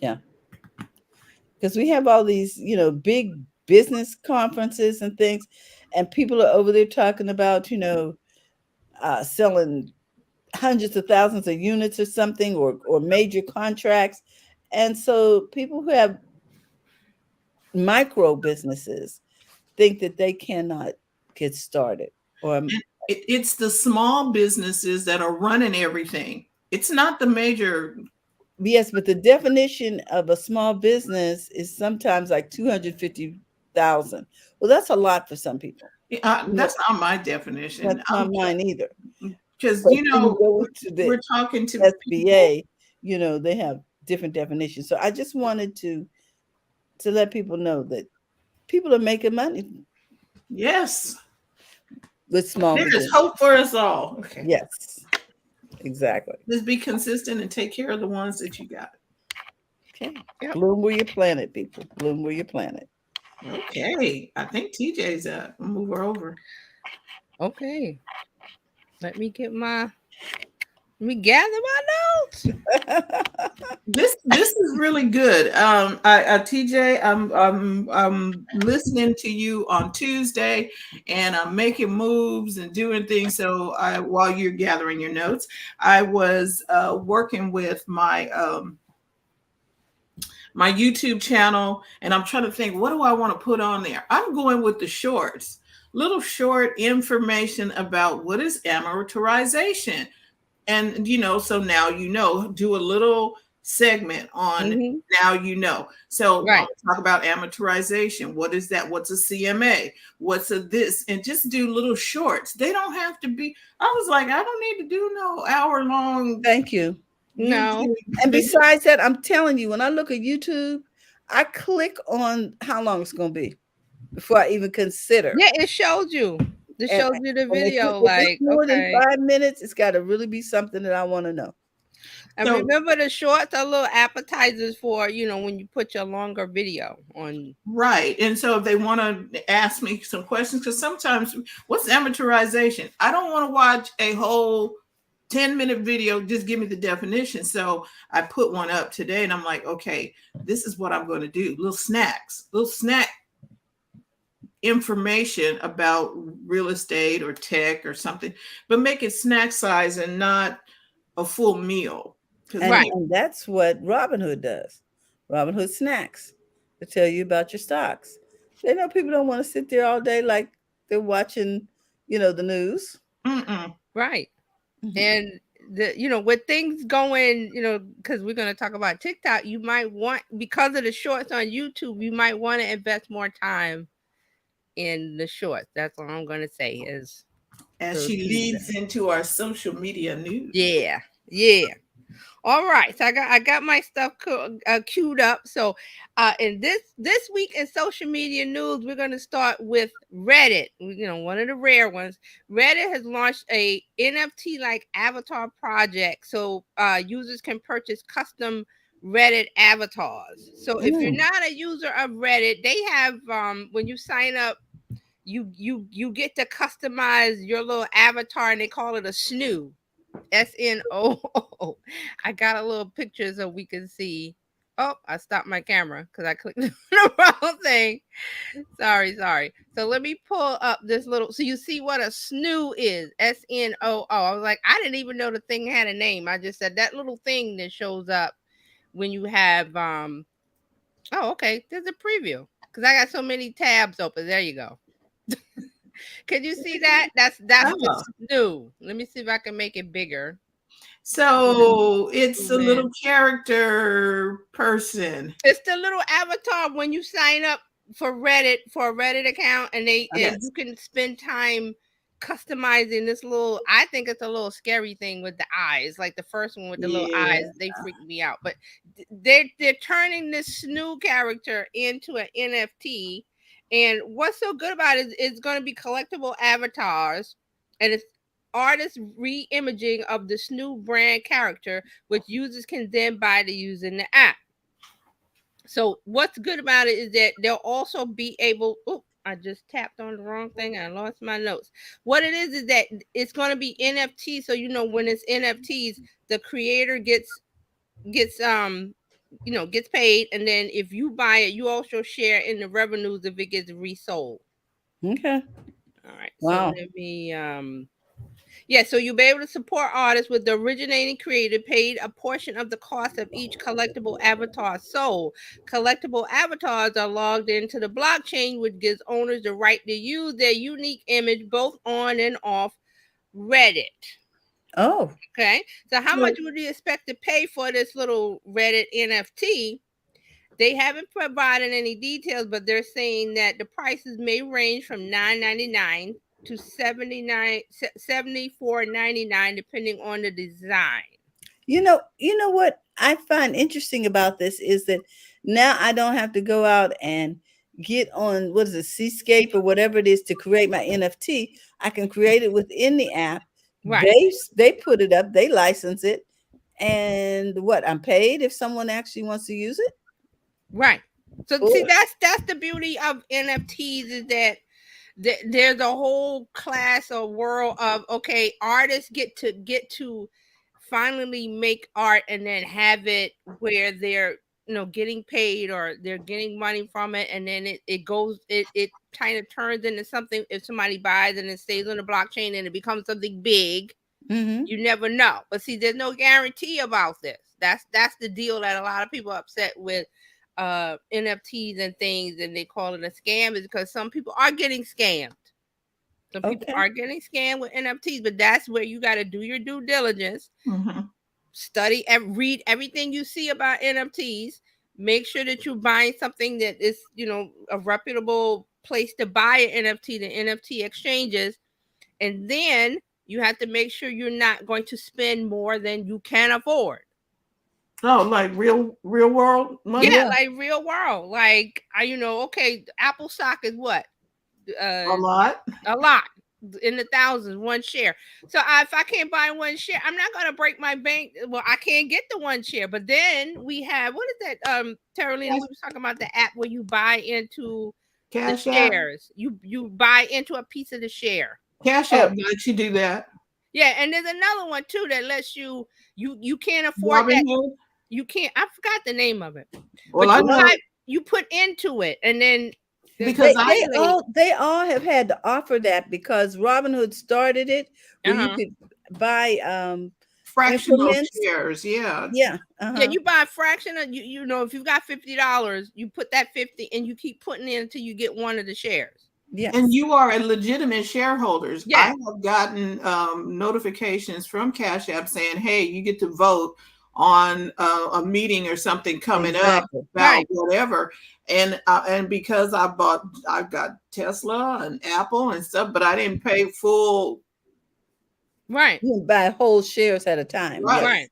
Because we have all these, big business conferences and things, and people are over there talking about, selling hundreds of thousands of units or something, or major contracts. And so people who have micro businesses think that they cannot get started. Or And it's the small businesses that are running everything. It's not the major. yes, but the definition of a small business is sometimes like 250,000. Well, that's a lot for some people. That's not my definition. That's not mine either. Because But when you go into the we're talking to people. SBA, they have different definitions. So I just wanted to let people know that people are making money Yes, with small there is business. hope for us all. Okay, Yes, exactly. just be consistent and take care of the ones that you got. Okay. Yep. Bloom where you plant it, people. Bloom where you plant it. Okay, I think TJ's up. I'll move her over. Okay. Let me gather my notes. This is really good. TJ, I'm listening to you on Tuesday, and I'm making moves and doing things. So while you're gathering your notes, I was working with my YouTube channel, and I'm trying to think, what do I want to put on there? I'm going with the shorts, little short information about what is amortization. And so now do a little segment on Mhm. now. So Right. talk about amortization. What is that? What's a CMA? What's a this? And just do little shorts. They don't have to be. I was like, I don't need to do no hour long Thank you. No. YouTube And video. besides that, I'm telling you, when I look at YouTube, I click on how long it's going to be before I even consider. Yeah, it shows you. It And shows you the when they put, video. if it's Like, more than okay. 5 minutes, it's got to really be something that I want to know. And So remember, the shorts are little appetizers for when you put your longer video on. right. And so if they want to ask me some questions, because sometimes what's amortization? I don't want to watch a whole 10-minute video, just give me the definition. So I put one up today, and I'm like, okay, this is what I'm going to do. Little snack information about real estate or tech or something, but make it snack size and not a full meal. And, Right. and that's what Robinhood does. Robinhood snacks to tell you about your stocks. They know people don't want to sit there all day like they're watching, the news. Right. Mhm. And with things going, because we're going to talk about TikTok, you might want, because of the shorts on YouTube, you might want to invest more time in the shorts. That's all I'm going to say is As those she pieces. leads into our social media news. Yeah. All right, so I got my stuff queued up. So, in this week in social media news, we're going to start with Reddit. One of the rare ones. Reddit has launched a NFT like avatar project, so users can purchase custom Reddit avatars. So, if you're not a user of Reddit, they have when you sign up, you get to customize your little avatar, and they call it a snoo. SNOO. I got a little picture so we can see. Oh, I stopped my camera because I clicked the wrong thing. Sorry. So let me pull up this little, so you see what a snoo is. SNOO. I was like, I didn't even know the thing had a name. I just said that little thing that shows up when you have Oh, okay. There's a preview because I got so many tabs open. There you go. Can you see that? That's Oh. the snoo. Let me see if I can make it bigger. So it's a little character person. It's the little avatar when you sign up for Reddit, for a Reddit account, and you can spend time customizing this little. I think it's a little scary thing with the eyes, like the first one with the little eyes. They freak me out, but they're turning this snoo character into an NFT. And what's so good about it is it's going to be collectible avatars, and it's artist re-imaging of the snoo brand character, which users can then buy to use in the app. So what's good about it is that they'll also be able. Oh, I just tapped on the wrong thing. I lost my notes. What it is that it's going to be NFT. So when it's NFTs, the creator gets gets paid, and then if you buy it, you also share in the revenues if it gets resold. Okay. All right. So Wow. let me yeah, so you'll be able to support artists with the originating creator paid a portion of the cost of each collectible avatar sold. Collectible avatars are logged into the blockchain, which gives owners the right to use their unique image both on and off Reddit. Oh. Okay, so how So- much would you expect to pay for this little Reddit NFT? They haven't provided any details, but they're saying that the prices may range from $9.99 to $74.99, depending on the design. You know what I find interesting about this is that now I don't have to go out and get on what is it, Seascape or whatever it is to create my NFT. I can create it within the app. Right. They put it up, they license it, and what I'm paid if someone actually wants to use it. Right. So Cool. see, that's the beauty of NFTs is that there's a whole class or world of okay, artists get to finally make art and then have it where they're getting paid or they're getting money from it, and then it kind of turns into something. If somebody buys and it stays on the blockchain and it becomes something big, Mm-hmm. you never know. But see, there's no guarantee about this. That's the deal that a lot of people are upset with NFTs and things, and they call it a scam, is because some people are getting scammed. Some people Okay. are getting scammed with NFTs, but that's where you got to do your due diligence, Mhm. study and read everything you see about NFTs. Make sure that you're buying something that is, a reputable place to buy an NFT, the NFT exchanges, and then you have to make sure you're not going to spend more than you can afford. Oh, like real world money? Yeah, Yeah. like real world. Like, okay, Apple stock is what? A lot. A lot in the thousands, one share. So if I can't buy one share, I'm not gonna break my bank. Well, I can't get the one share. But then we have what is that? Terralina, we was talking about the app where you buy into the Cash App. shares. You buy into a piece of the share. Cash App lets you do that. Yeah, and there's another one too that lets you can't afford that. Robinhood. You can't. I forgot the name of it. Well, But I know you put into it, and then because They all have had to offer that because Robinhood started it where you could buy fractional increments. shares. Yeah. Yeah. yeah, you buy a fraction of if you've got $50, you put that 50 and you keep putting in until you get one of the shares. Yes. And you are a legitimate shareholders. Yeah. I have gotten notifications from Cash App saying, "Hey, you get to vote on a meeting or something coming Exactly. up about Right. whatever." And because I've got Tesla and Apple and stuff, but I didn't pay full. Right. You can buy whole shares at a time. Right. Yes. Right.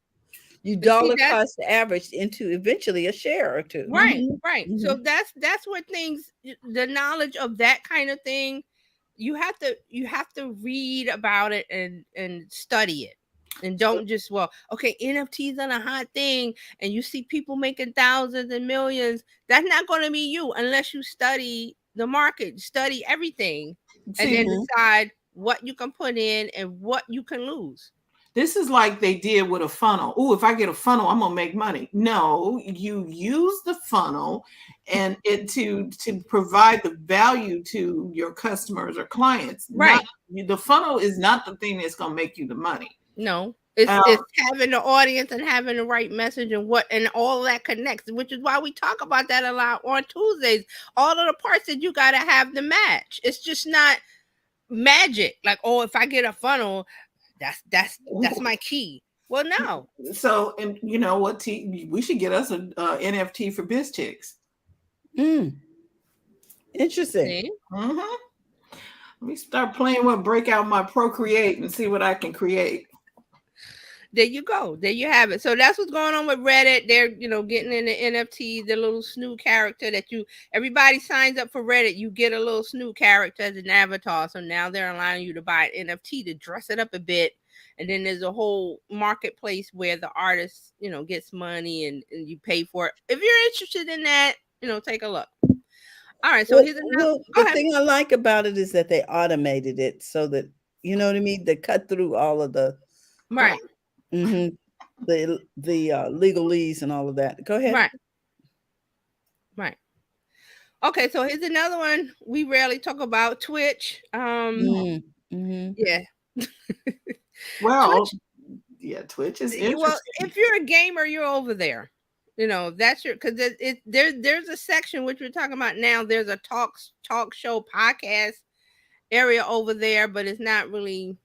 You But see, dollar that's- cost averaged into eventually a share or two. Right. Mhm. Right. So that's what things, the knowledge of that kind of thing, you have to read about it and study it. And don't just okay, NFTs are a hot thing, and you see people making thousands and millions. That's not going to be you unless you study the market, study everything, and then decide what you can put in and what you can lose. This is like they did with a funnel. Oh, if I get a funnel, I'm gonna make money. No, you use the funnel and it to provide the value to your customers or clients. Right. The funnel is not the thing that's gonna make you the money. No, it's having the audience and having the right message and all that connects, which is why we talk about that a lot on Tuesdays. All of the parts that you got to have the match. It's just not magic. Like, oh, if I get a funnel, that's my key. Well, no. So, and you know what? We should get us an NFT for BizChicks. Interesting. See? Let me start playing with break out my Procreate and see what I can create. There you go. There you have it. So that's what's going on with Reddit. They're, getting in the NFT, the little Snoop character that everybody signs up for Reddit. You get a little Snoop character as an avatar. So now they're allowing you to buy an NFT to dress it up a bit. And then there's a whole marketplace where the artist, gets money and you pay for it. If you're interested in that, take a look. All right, so Well, here's another. well, Go the ahead. thing I like about it is that they automated it so that you know what I mean. They cut through all of the Right, mhm, the legalese and all of that. Go ahead. right, right. Okay, so here's another one we rarely talk about, Twitch. Mhm. Yeah. Well, Twitch. yeah, Twitch is Well, interesting. if you're a gamer, you're over there. You know, that's your because there's a section which we're talking about now. There's a talk show podcast area over there, but it's not really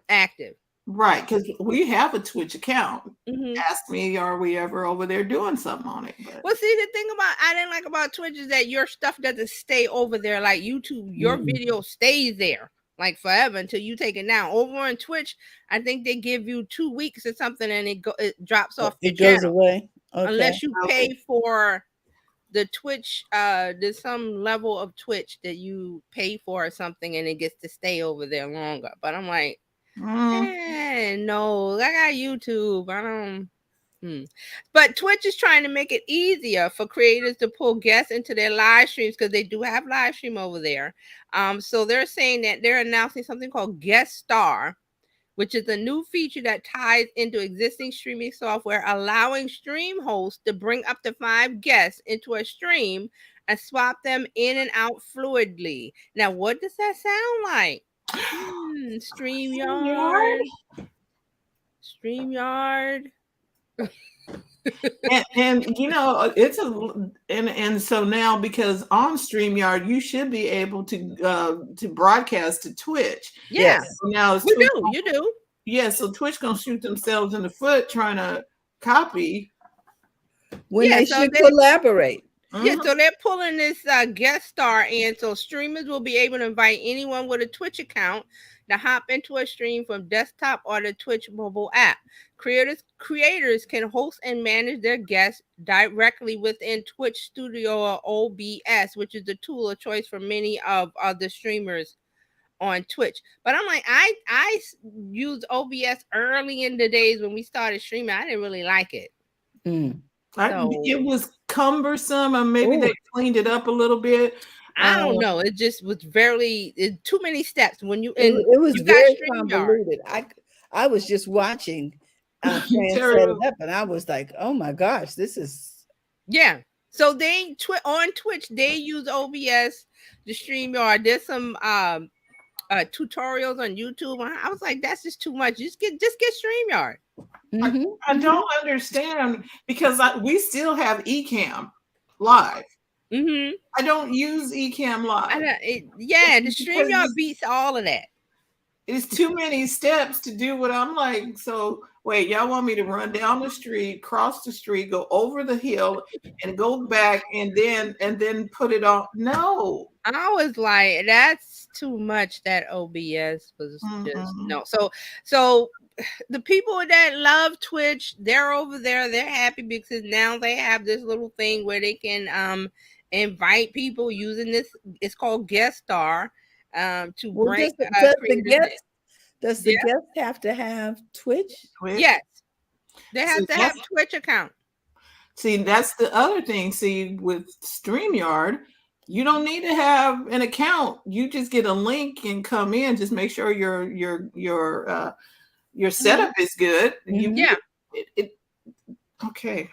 active. Right, because we have a Twitch account. Hmm. Ask me, are we ever over there doing something on it? But Well, see, the thing about I didn't like about Twitch is that your stuff doesn't stay over there like YouTube. Your Mm-mm. video stays there like forever until you take it down. Over on Twitch, I think they give you 2 weeks or something, and it drops off your It goes channel away. Okay. unless you okay. pay for the Twitch. There's some level of Twitch that you pay for or something, and it gets to stay over there longer. But I'm like, no, I got YouTube. I don't. But Twitch is trying to make it easier for creators to pull guests into their live streams because they do have live stream over there. So they're saying that they're announcing something called Guest Star, which is a new feature that ties into existing streaming software, allowing stream hosts to bring up to 5 guests into a stream and swap them in and out fluidly. Now, what does that sound like? StreamYard. StreamYard. And you know it's a and so now because on StreamYard you should be able to broadcast to Twitch. Yeah, Yes. Now is you Twitch do. You do. yeah, so Twitch gonna shoot themselves in the foot trying to copy. When Yeah, they so should they collaborate. Yeah, Mhm. so they're pulling this guest star in, so streamers will be able to invite anyone with a Twitch account to hop into a stream from desktop or the Twitch mobile app. Creators can host and manage their guests directly within Twitch Studio or OBS, which is the tool of choice for many of the streamers on Twitch. But I'm like, I used OBS early in the days when we started streaming. I didn't really like it. Mm. So It was cumbersome, and maybe Ooh. they cleaned it up a little bit. I don't know. It just was too many steps when you It was you got very StreamYard. convoluted. I was just watching Fran Terry set was- it up, and I was like, "Oh my gosh, this is." Yeah. So they on Twitch they use OBS, the StreamYard. There's some tutorials on YouTube. I was like, that's just too much. Just get StreamYard. Mhm. I don't understand because we still have Ecamm live. Mm-hmm. I don't use Ecamm live. Yeah, the Because StreamYard beats all of that. it's too many steps to do what I'm like. So wait, y'all want me to run down the street, cross the street, go over the hill, and go back, and then put it on? No. I was like, that's too much. That OBS was just Mm-mm. no. So the people that love Twitch, they're over there. They're happy because now they have this little thing where they can invite people using this. It's called Guest Star. To Well, bring does the creators guest does the Yeah. guest have to have Twitch? Twitch. Yes, they have See, to have Twitch account. See, that's the other thing. See, with StreamYard, you don't need to have an account. You just get a link and come in. Just make sure your setup is good. Mhm. Yeah. Okay.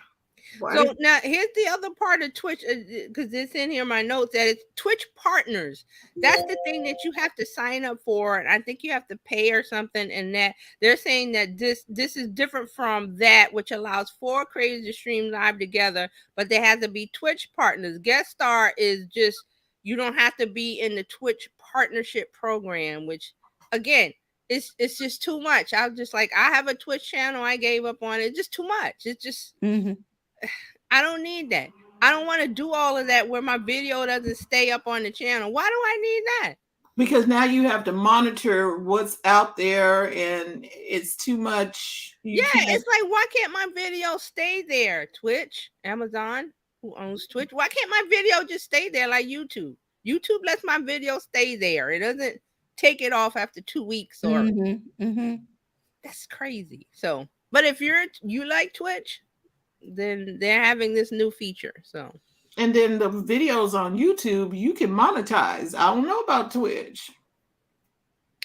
Why So now here's the other part of Twitch because it's in here in my notes that it's Twitch partners. That's the thing that you have to sign up for, and I think you have to pay or something. And that they're saying that this is different from that, which allows 4 creators to stream live together, but they have to be Twitch partners. Guest star is just you don't have to be in the Twitch partnership program, which again. It's just too much. I was just like, I have a Twitch channel. I gave up on it. It's just too much. It's just Mhm. I don't need that. I don't want to do all of that where my video doesn't stay up on the channel. Why do I need that? because now you have to monitor what's out there, and it's too much. You Yeah, can't- it's like, why can't my video stay there? Twitch, Amazon, who owns Twitch? Why can't my video just stay there like YouTube? YouTube lets my video stay there. It doesn't take it off after 2 weeks or Mhm. Mhm. that's crazy. So, but if you like Twitch, then they're having this new feature. So And then the videos on YouTube, you can monetize. I don't know about Twitch.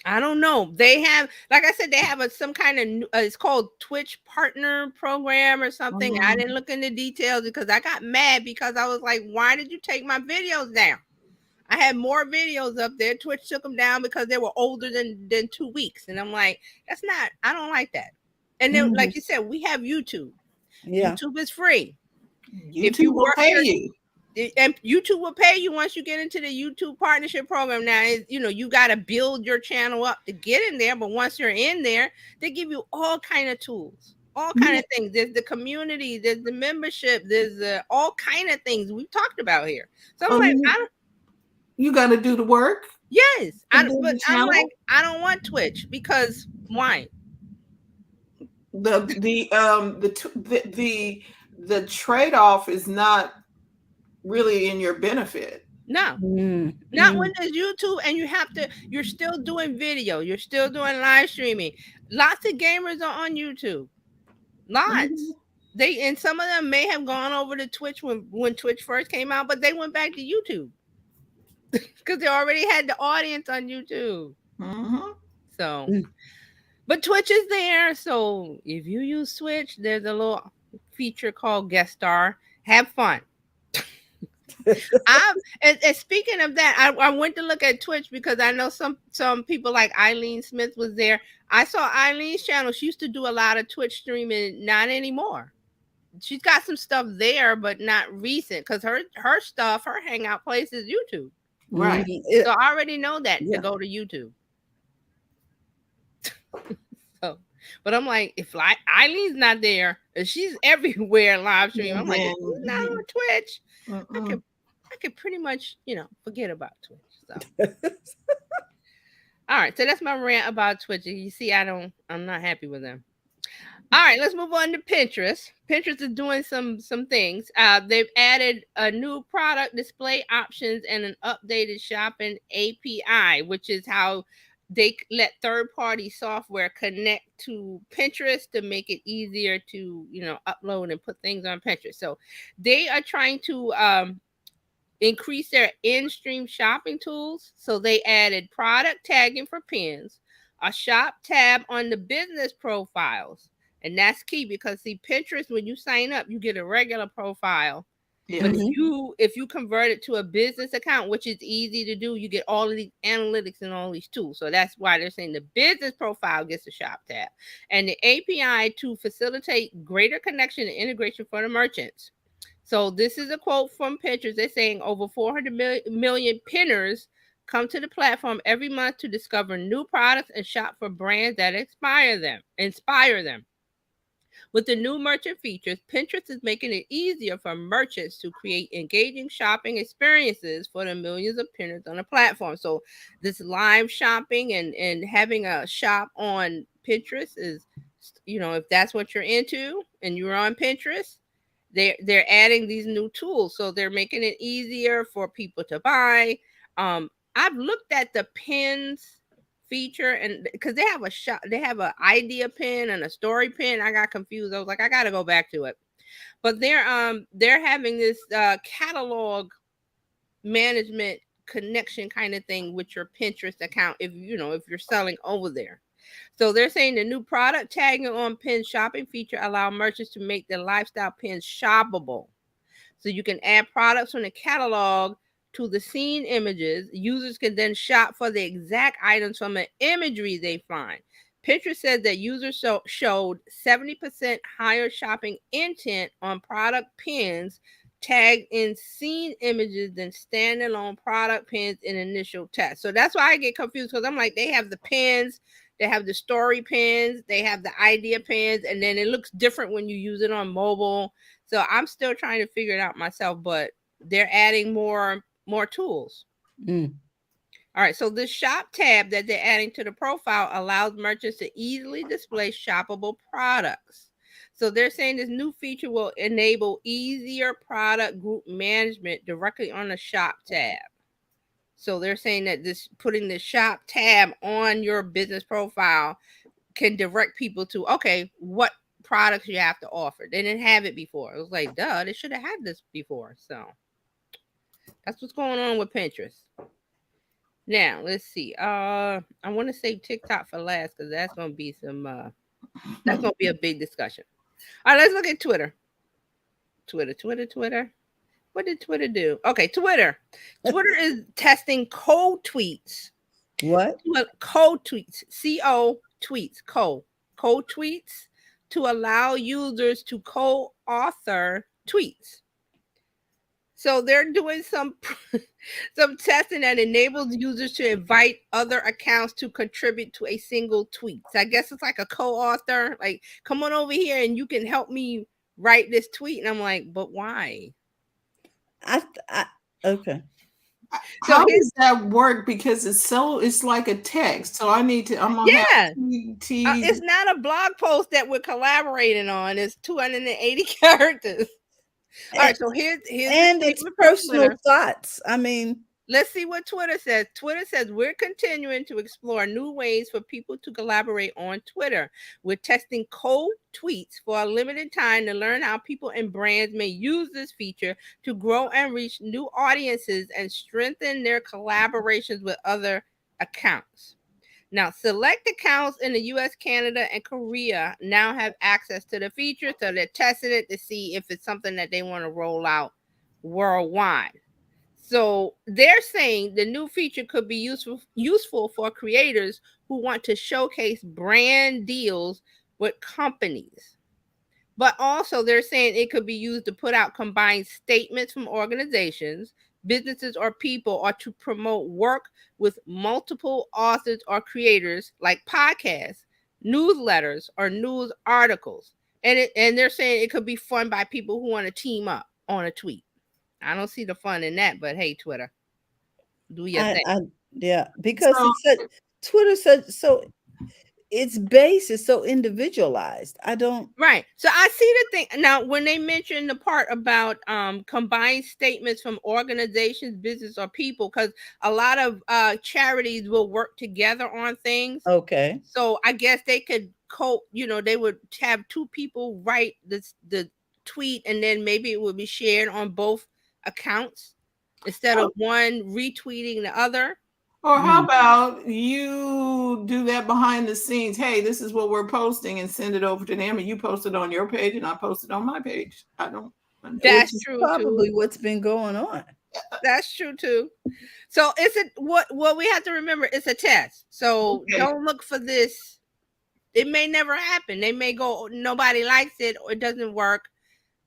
I don't know. They have, like I said, they have some kind of, it's called Twitch Partner Program or something. I didn't look into details because I got mad because I was like, why did you take my videos down? I had more videos up there. Twitch took them down because they were older than 2 weeks. And I'm like, I don't like that. And then, like you said, we have YouTube. Yeah. YouTube is free. YouTube will pay you. And YouTube will pay you once you get into the YouTube partnership program. Now, you got to build your channel up to get in there. But once you're in there, they give you all kind of tools, all kind of things. There's the community, there's the membership, there's all kind of things we've talked about here. So I'm like, you got to do the work. Yes, but I'm like, I don't want Twitch because why? The trade-off is not really in your benefit. No, not when there's YouTube and you're still doing video, you're still doing live streaming. Lots of gamers are on YouTube. Lots. And some of them may have gone over to Twitch when Twitch first came out, but they went back to YouTube because they already had the audience on YouTube. So, but Twitch is there. So if you use Twitch, there's a little feature called Guest Star. Have fun. And speaking of that, I went to look at Twitch because I know some people like Eileen Smith was there. I saw Eileen's channel. She used to do a lot of Twitch streaming, not anymore. She's got some stuff there, but not recent because her stuff, her hangout place is YouTube. Right. So I already know that to go to YouTube. So, but I'm like, if Eileen's not there, and she's everywhere live streaming, I'm like, if she's not on Twitch, I could pretty much, forget about Twitch. So, all right. So that's my rant about Twitch. You see, I'm not happy with them. All right, let's move on to Pinterest. Pinterest is doing some things. They've added a new product display options and an updated shopping API, which is how they let third-party software connect to Pinterest to make it easier to, upload and put things on Pinterest. So they are trying to increase their in-stream shopping tools. So they added product tagging for pins, a shop tab on the business profiles. And that's key because see, Pinterest, when you sign up, you get a regular profile. Yeah. But if you convert it to a business account, which is easy to do, you get all of these analytics and all these tools. So that's why they're saying the business profile gets a shop tab. And the API to facilitate greater connection and integration for the merchants. So this is a quote from Pinterest. They're saying over 400 million pinners come to the platform every month to discover new products and shop for brands that inspire them. With the new merchant features, Pinterest is making it easier for merchants to create engaging shopping experiences for the millions of pinners on the platform. So this live shopping and having a shop on Pinterest is, if that's what you're into and you're on Pinterest, they're adding these new tools. So they're making it easier for people to buy. I've looked at the pins feature and because they have an idea pin and a story pin. I got confused. I was like, I gotta go back to it. But they're having this catalog management connection kind of thing with your Pinterest account if you're selling over there. So they're saying the new product tagging on pin shopping feature allow merchants to make their lifestyle pins shoppable. So you can add products from the catalog to the scene images. Users can then shop for the exact items from the imagery they find. Pinterest said that users showed 70% higher shopping intent on product pins tagged in scene images than standalone product pins in initial tests. So that's why I get confused because I'm like, they have the pins, they have the story pins, they have the idea pins, and then it looks different when you use it on mobile. So I'm still trying to figure it out myself, but they're adding more tools. All right, so the shop tab that they're adding to the profile allows merchants to easily display shoppable products. So they're saying this new feature will enable easier product group management directly on the shop tab. So they're saying that putting the shop tab on your business profile can direct people to, okay, what products you have to offer. They didn't have it before. It was like, duh, they should have had this before. So That's what's going on with Pinterest. Now, let's see. I want to save TikTok for last because that's gonna be that's gonna be a big discussion. All right, let's look at Twitter. Twitter. What did Twitter do? Okay, Twitter. Twitter is testing code tweets. What? Code tweets. CO tweets. Code tweets to allow users to co-author tweets. So they're doing some testing that enables users to invite other accounts to contribute to a single tweet. So I guess it's like a co-author, like, come on over here and you can help me write this tweet. And I'm like, but why? Okay. So how does that work? Because it's like a text. So I'm gonna have it's not a blog post that we're collaborating on. It's 280 characters. All right, so here's and it's personal thoughts. I mean, let's see what Twitter says. Twitter says we're continuing to explore new ways for people to collaborate on Twitter. We're testing code tweets for a limited time to learn how people and brands may use this feature to grow and reach new audiences and strengthen their collaborations with other accounts. Now, select accounts in the US, Canada, and Korea now have access to the feature, so they're testing it to see if it's something that they want to roll out worldwide. So they're saying the new feature could be useful for creators who want to showcase brand deals with companies. But also they're saying it could be used to put out combined statements from organizations, businesses, or people, or to promote work with multiple authors or creators, like podcasts, newsletters, or news articles. And they're saying it could be fun by people who want to team up on a tweet. I don't see the fun in that, but hey, Twitter, do your thing. Yeah, because it said Twitter said so. Its base is so individualized. I don't. Right. So I see the thing now when they mention the part about combined statements from organizations, business, or people, because a lot of charities will work together on things. Okay. So I guess they could they would have two people write the tweet, and then maybe it would be shared on both accounts instead of one retweeting the other. Or how about you do that behind the scenes? Hey, this is what we're posting, and send it over to them, and you post it on your page, and I post it on my page. That's true. Probably what's been going on. That's true too. So what we have to remember, it's a test. So don't look for this. It may never happen. They may go, nobody likes it, or it doesn't work.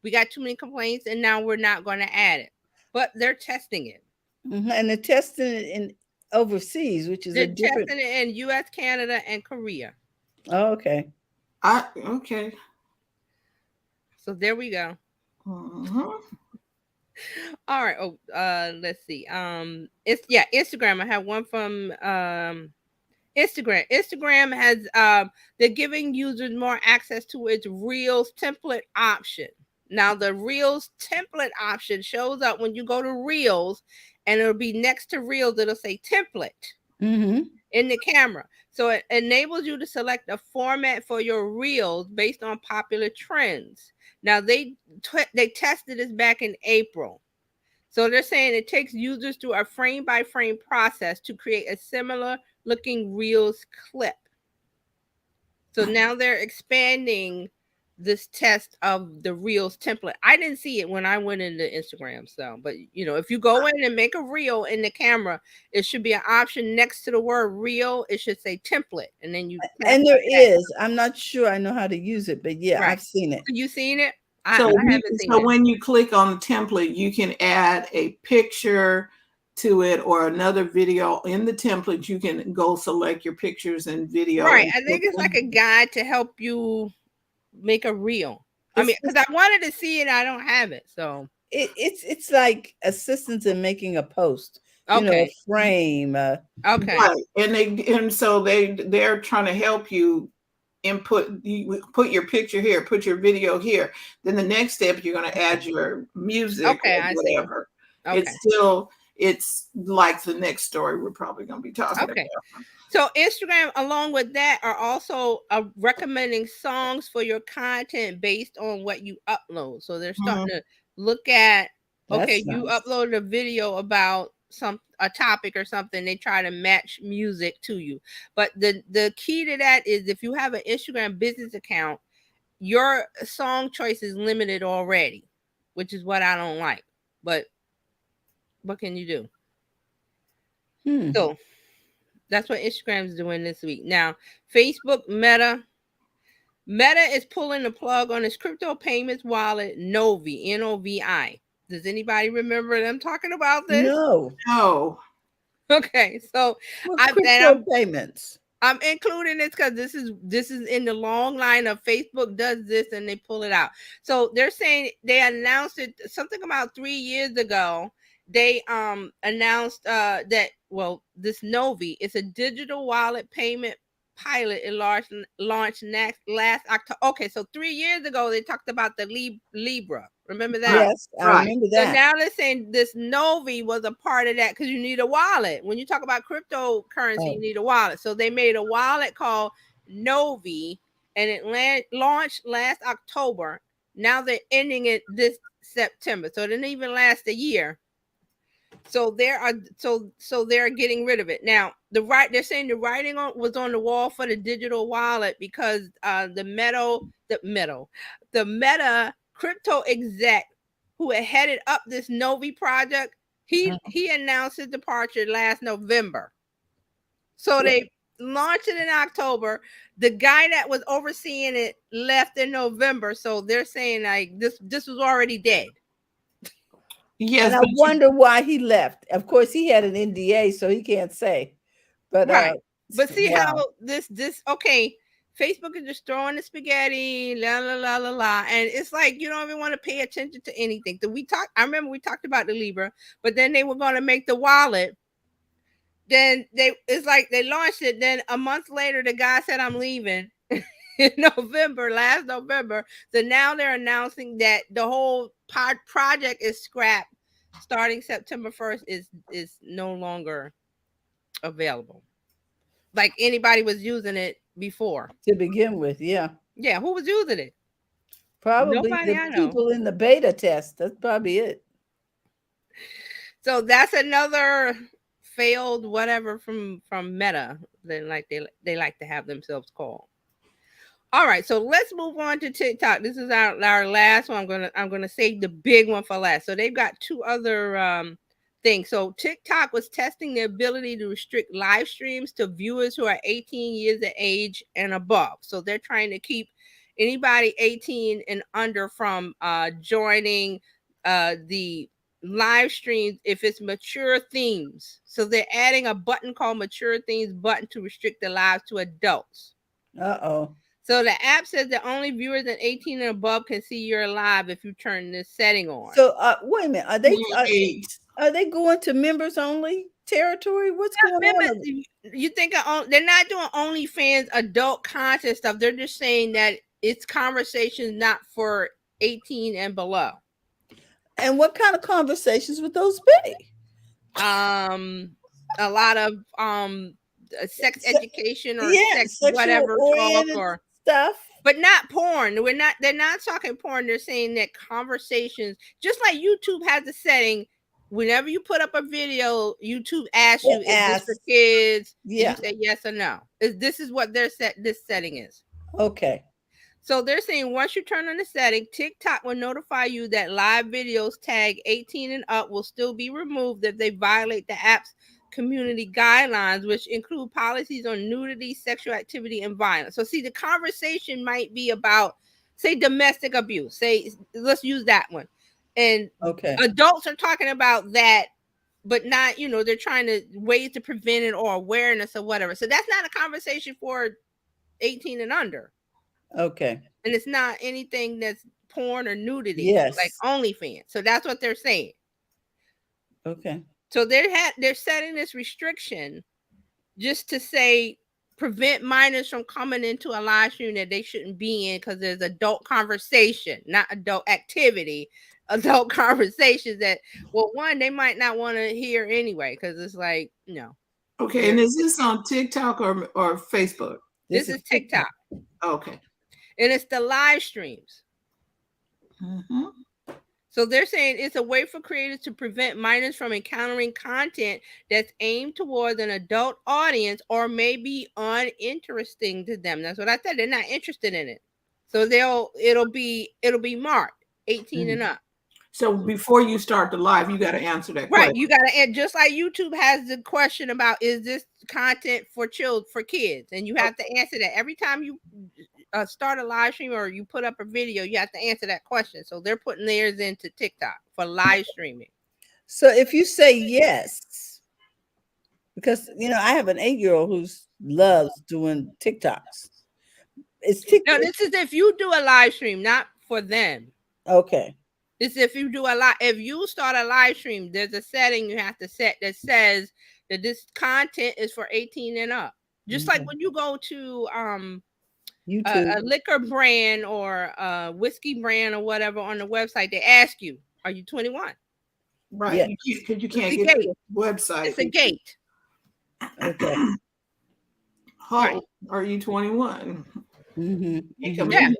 We got too many complaints, and now we're not going to add it. But they're testing it. And they're testing it in overseas, which is they're testing it in US, Canada, and Korea. Oh, okay. Okay. So there we go. All right. Oh, let's see. Instagram. I have one from Instagram. Instagram has they're giving users more access to its Reels template option. Now the Reels template option shows up when you go to Reels, and it'll be next to Reels. It'll say template in the camera. So it enables you to select a format for your Reels based on popular trends. Now they tested this back in April. So they're saying it takes users through a frame by frame process to create a similar looking Reels clip. So now they're expanding this test of the Reels template. I didn't see it when I went into Instagram. So, but if you go in and make a Reel in the camera, it should be an option next to the word Reel. It should say template, and then you. And there is. I'm not sure I know how to use it, but yeah, right. I've seen it. You seen it? I haven't seen it. When you click on the template, you can add a picture to it or another video in the template. You can go select your pictures and video. Right. I think it's like a guide to help you make a Reel. I mean, because I wanted to see it, I don't have it. So it's like assistance in making a post. A frame. Okay. Right. And so they're trying to help you input. You put your picture here, put your video here. Then the next step, you're going to add your music or whatever. Okay. It's like the next story we're probably going to be talking about. So Instagram, along with that, are also recommending songs for your content based on what you upload. So they're starting to look at Okay, That's you nice. uploaded a video about a topic or something. They try to match music to you. But the key to that is if you have an Instagram business account, your song choice is limited already, which is what I don't like. But what can you do? So that's what Instagram's doing this week. Now, Facebook Meta is pulling the plug on its crypto payments wallet Novi, Novi. Does anybody remember them talking about this? No. No. Okay, so Crypto payments. I'm including this because this is in the long line of Facebook does this and they pull it out. So they're saying they announced it something about 3 years ago. They announced that this Novi, it's a digital wallet payment pilot. It launched last October. Okay, so 3 years ago they talked about the Libra. Remember that? Yes, I remember So that. now they're saying this Novi was a part of that because you need a wallet. When you talk about cryptocurrency, you need a wallet. So they made a wallet called Novi, and it launched last October. Now they're ending it this September, so it didn't even last a year. So they're getting rid of it now. They're saying the writing was on the wall for the digital wallet because the Meta crypto exec who had headed up this Novi project, he announced his departure last November. So they launched it in October. The guy that was overseeing it left in November. So they're saying like this was already dead. Yes, and I wonder why he left. Of course, he had an NDA, so he can't say. But but see how this okay. Facebook is just throwing the spaghetti, la la la la la, and it's like you don't even want to pay attention to anything. So I remember we talked about the Libra, but then they were going to make the wallet. Then it's like they launched it. Then a month later, the guy said, "I'm leaving." In last November. So now they're announcing that the whole project is scrapped. Starting September 1st is no longer available. Like anybody was using it before to begin with. Yeah, who was using it? probably Nobody the I know. people in the beta test. That's probably it. So that's another failed whatever from Meta. They like to have themselves called. All right, so let's move on to TikTok. This is our last one. I'm gonna save the big one for last. So they've got two other things. So TikTok was testing the ability to restrict live streams to viewers who are 18 years of age and above. So they're trying to keep anybody 18 and under from joining the live streams if it's mature themes. So they're adding a button called mature themes button to restrict the lives to adults. So the app says that only viewers at 18 and above can see your live if you turn this setting on. So wait a minute, are they going to members only territory? What's going on? You think they're not doing OnlyFans adult content stuff? They're just saying that it's conversations not for 18 and below. And what kind of conversations would those be? A lot of sex education or sex whatever talk or stuff, but not porn. They're not talking porn. They're saying that conversations, just like YouTube has a setting, whenever you put up a video, YouTube asks you, is this for kids? Yeah. And you say yes or no. This is what this setting is. Okay. So they're saying once you turn on the setting, TikTok will notify you that live videos tag 18 and up will still be removed if they violate the app's community guidelines, which include policies on nudity, sexual activity, and violence. So see, the conversation might be about, say, domestic abuse. Say, let's use that one. And adults are talking about that, but not, they're trying to ways to prevent it or awareness or whatever. So that's not a conversation for 18 and under. Okay. And it's not anything that's porn or nudity, like OnlyFans. So that's what they're saying. Okay. So they're setting this restriction just to say prevent minors from coming into a live stream that they shouldn't be in because there's adult conversation, not adult activity, adult conversations that, well, one, they might not want to hear anyway because it's like, no. Okay, and is this on TikTok or Facebook? This is TikTok. Okay. And it's the live streams. Mm-hmm. So they're saying it's a way for creators to prevent minors from encountering content that's aimed towards an adult audience or may be uninteresting to them. That's what I said. They're not interested in it. So it'll be marked 18 and up. So before you start the live, you got to answer that Right. question. You gotta, and just like YouTube has the question about, is this content for kids? And you have to answer that every time you start a live stream or you put up a video, you have to answer that question. So they're putting theirs into TikTok for live streaming. So if you say yes, because I have an 8-year-old who loves doing TikToks. It's TikTok. No, this is if you do a live stream, not for them. Okay. This is if you do if you start a live stream, there's a setting you have to set that says that this content is for 18 and up. Just like when you go to YouTube. a liquor brand or a whiskey brand or whatever on the website, they ask you, are you 21? Right. Yeah. Because you can't It's a get to gate. the website. It's a gate. Okay. Halt. Are you 21? Yeah.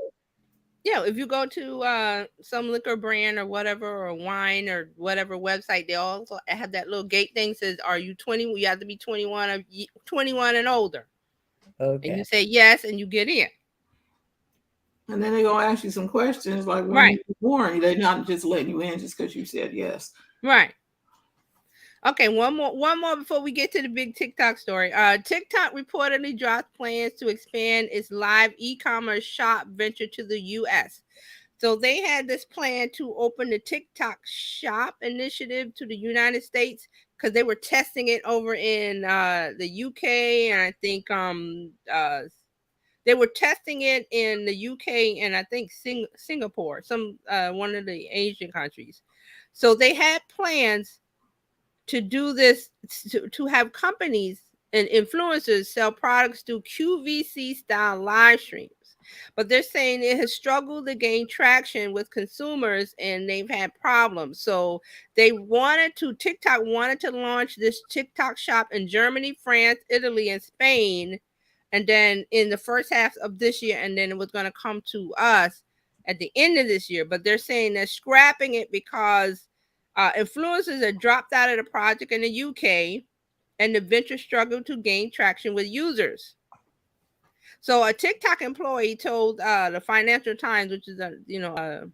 Yeah, if you go to some liquor brand or whatever, or wine or whatever website, they also have that little gate thing says, are you 20? You have to be 21 or 21 and older. Okay. And you say yes, and you get in. And then they're going to ask you some questions like, when Right. you were born? They're not just letting you in just because you said yes. Right. Okay, one more before we get to the big TikTok story. TikTok reportedly dropped plans to expand its live e-commerce shop venture to the U.S. So they had this plan to open the TikTok shop initiative to the United States because they were testing it over in the UK, and I think they were testing it in the UK and I think Singapore, some one of the Asian countries. So they had plans to do this, to have companies and influencers sell products through QVC style live streams. But they're saying it has struggled to gain traction with consumers and they've had problems. So TikTok wanted to launch this TikTok shop in Germany, France, Italy, and Spain. And then in the first half of this year, and then it was going to come to us at the end of this year. But they're saying they're scrapping it because influencers have dropped out of the project in the UK, and the venture struggled to gain traction with users. So a TikTok employee told the Financial Times, which is a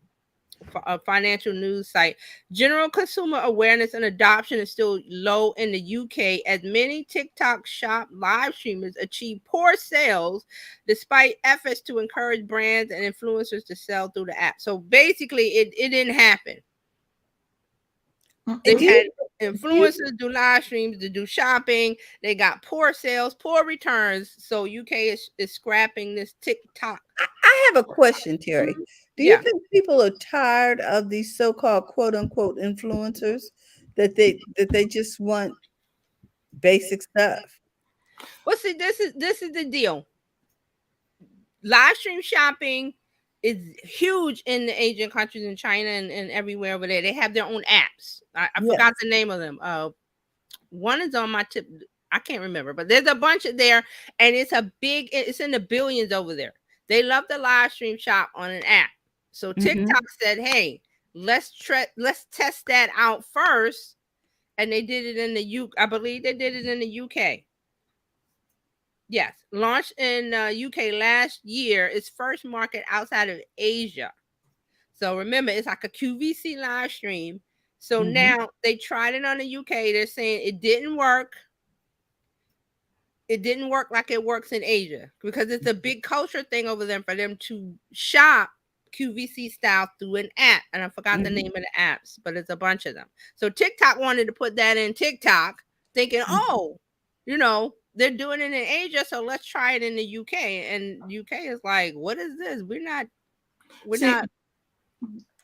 financial news site, general consumer awareness and adoption is still low in the UK, as many TikTok shop live streamers achieve poor sales despite efforts to encourage brands and influencers to sell through the app. So basically, it didn't happen. They had influencers do live streams to do shopping. They got poor sales, poor returns. So UK is scrapping this TikTok. I have a question, Terry. Do you think people are tired of these so-called quote unquote influencers that they just want basic stuff? Well, see, this is the deal. Live stream shopping is huge in the Asian countries, in China and everywhere over there. They have their own apps. I forgot the name of them. One is on my tip. I can't remember, but there's a bunch of there, and it's in the billions over there. They love the live stream shop on an app. So TikTok said, hey, let's test that out first. And they did it in the I believe they did it in the UK. Yes, launched in UK last year. Its first market outside of Asia. So remember, it's like a QVC live stream. So now they tried it on the UK. They're saying it didn't work. It didn't work like it works in Asia because it's a big culture thing over there for them to shop QVC style through an app. And I forgot the name of the apps, but it's a bunch of them. So TikTok wanted to put that in TikTok, thinking, they're doing it in Asia, so let's try it in the UK. And UK is like, what is this? We're not.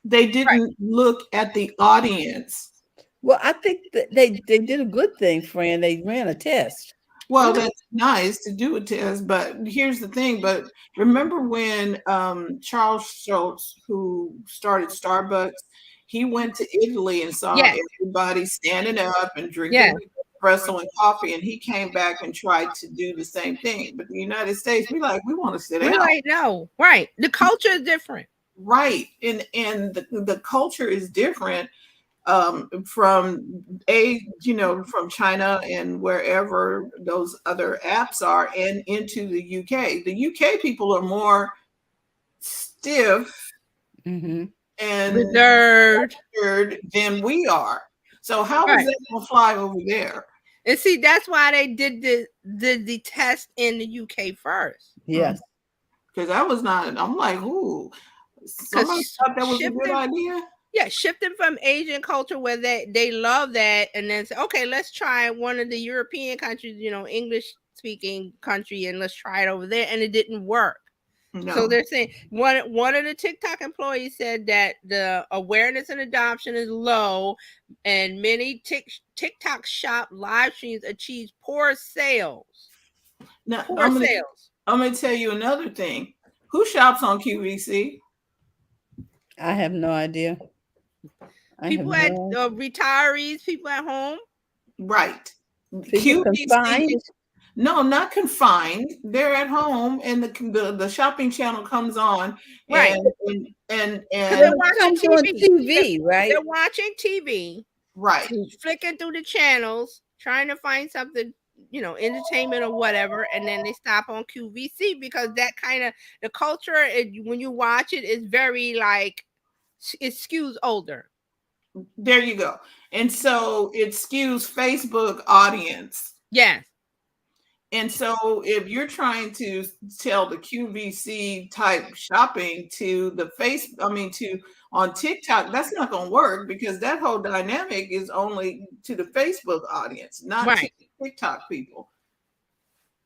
They didn't look at the audience. Well, I think that they did a good thing, Fran. They ran a test. Well, that's nice to do a test, but here's the thing. But remember when Charles Schultz, who started Starbucks, he went to Italy and saw everybody standing up and drinking espresso and coffee, and he came back and tried to do the same thing. But the United States, we want to sit down. We're like, no, right. The culture is different. right. And the culture is different from from China and wherever those other apps are, and into the UK. The UK people are more stiff Mm-hmm. and Reserved. than we are. So how is Right. that going to fly over there? And see, that's why they did the test in the UK first. Yes. Because that was not. I'm like, ooh, somebody Because thought that was a good idea. yeah, shifting from Asian culture where they love that, and then say, okay, let's try one of the European countries, English speaking country, and let's try it over there, and it didn't work. No. So they're saying one of the TikTok employees said that the awareness and adoption is low, and many TikTok shop live streams achieve poor sales. Now, Poor I'm sales. gonna tell you another thing. Who shops on QVC? I have no idea. People at retirees, people at home. Right. People confined. No, not confined. They're at home, and the shopping channel comes on, Right. and They're watching TV, right? They're watching TV, right, flicking through the channels, trying to find something, entertainment or whatever, and then they stop on QVC because that kind of the culture. When you watch it, is very like it skews older. There you go. And so it skews Facebook audience. Yes. And so if you're trying to tell the QVC type shopping to on TikTok, that's not going to work, because that whole dynamic is only to the Facebook audience, not to the TikTok people.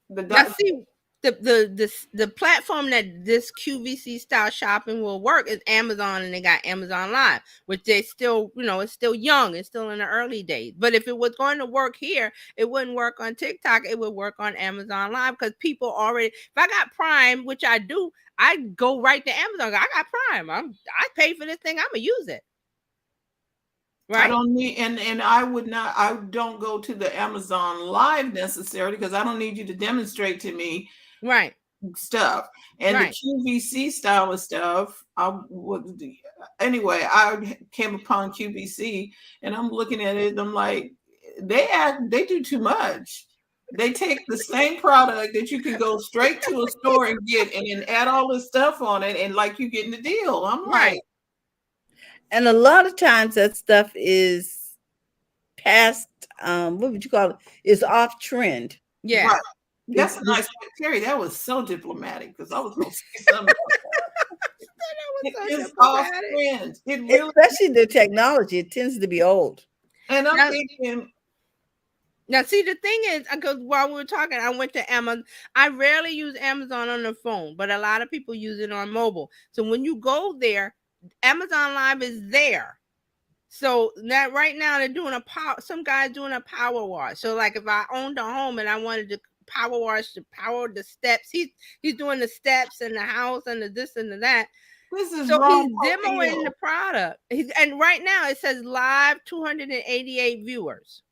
Now, see, the platform that this QVC style shopping will work is Amazon, and they got Amazon Live, which they still, it's still young, it's still in the early days. But if it was going to work here, it wouldn't work on TikTok, it would work on Amazon Live, because people already, if I got Prime, which I do, I go right to Amazon. I got Prime. I pay for this thing, I'm gonna use it. Right. I don't need, and I don't go to the Amazon Live necessarily, because I don't need you to demonstrate to me stuff. And the QVC style of stuff, anyway, I came upon QVC and I'm looking at it and I'm like, they do too much. They take the same product that you can go straight to a store and get, and then add all this stuff on it, and like you getting the deal. I'm like, and a lot of times that stuff is past, what would you call it? Is off trend. Yeah. Right. That's a nice, Terry. That was so diplomatic, because I was going to say something. It's off trend. It really, especially the technology, it tends to be old. And I'm thinking. Now, see, the thing is, because while we were talking, I went to Amazon. I rarely use Amazon on the phone, but a lot of people use it on mobile. So when you go there, Amazon Live is there. So that right now they're doing some guy's doing a power wash. So like if I owned a home and I wanted to power wash, to power the steps, he's doing the steps and the house and the this and the that. This is so he's demoing the product. And right now it says live 288 viewers.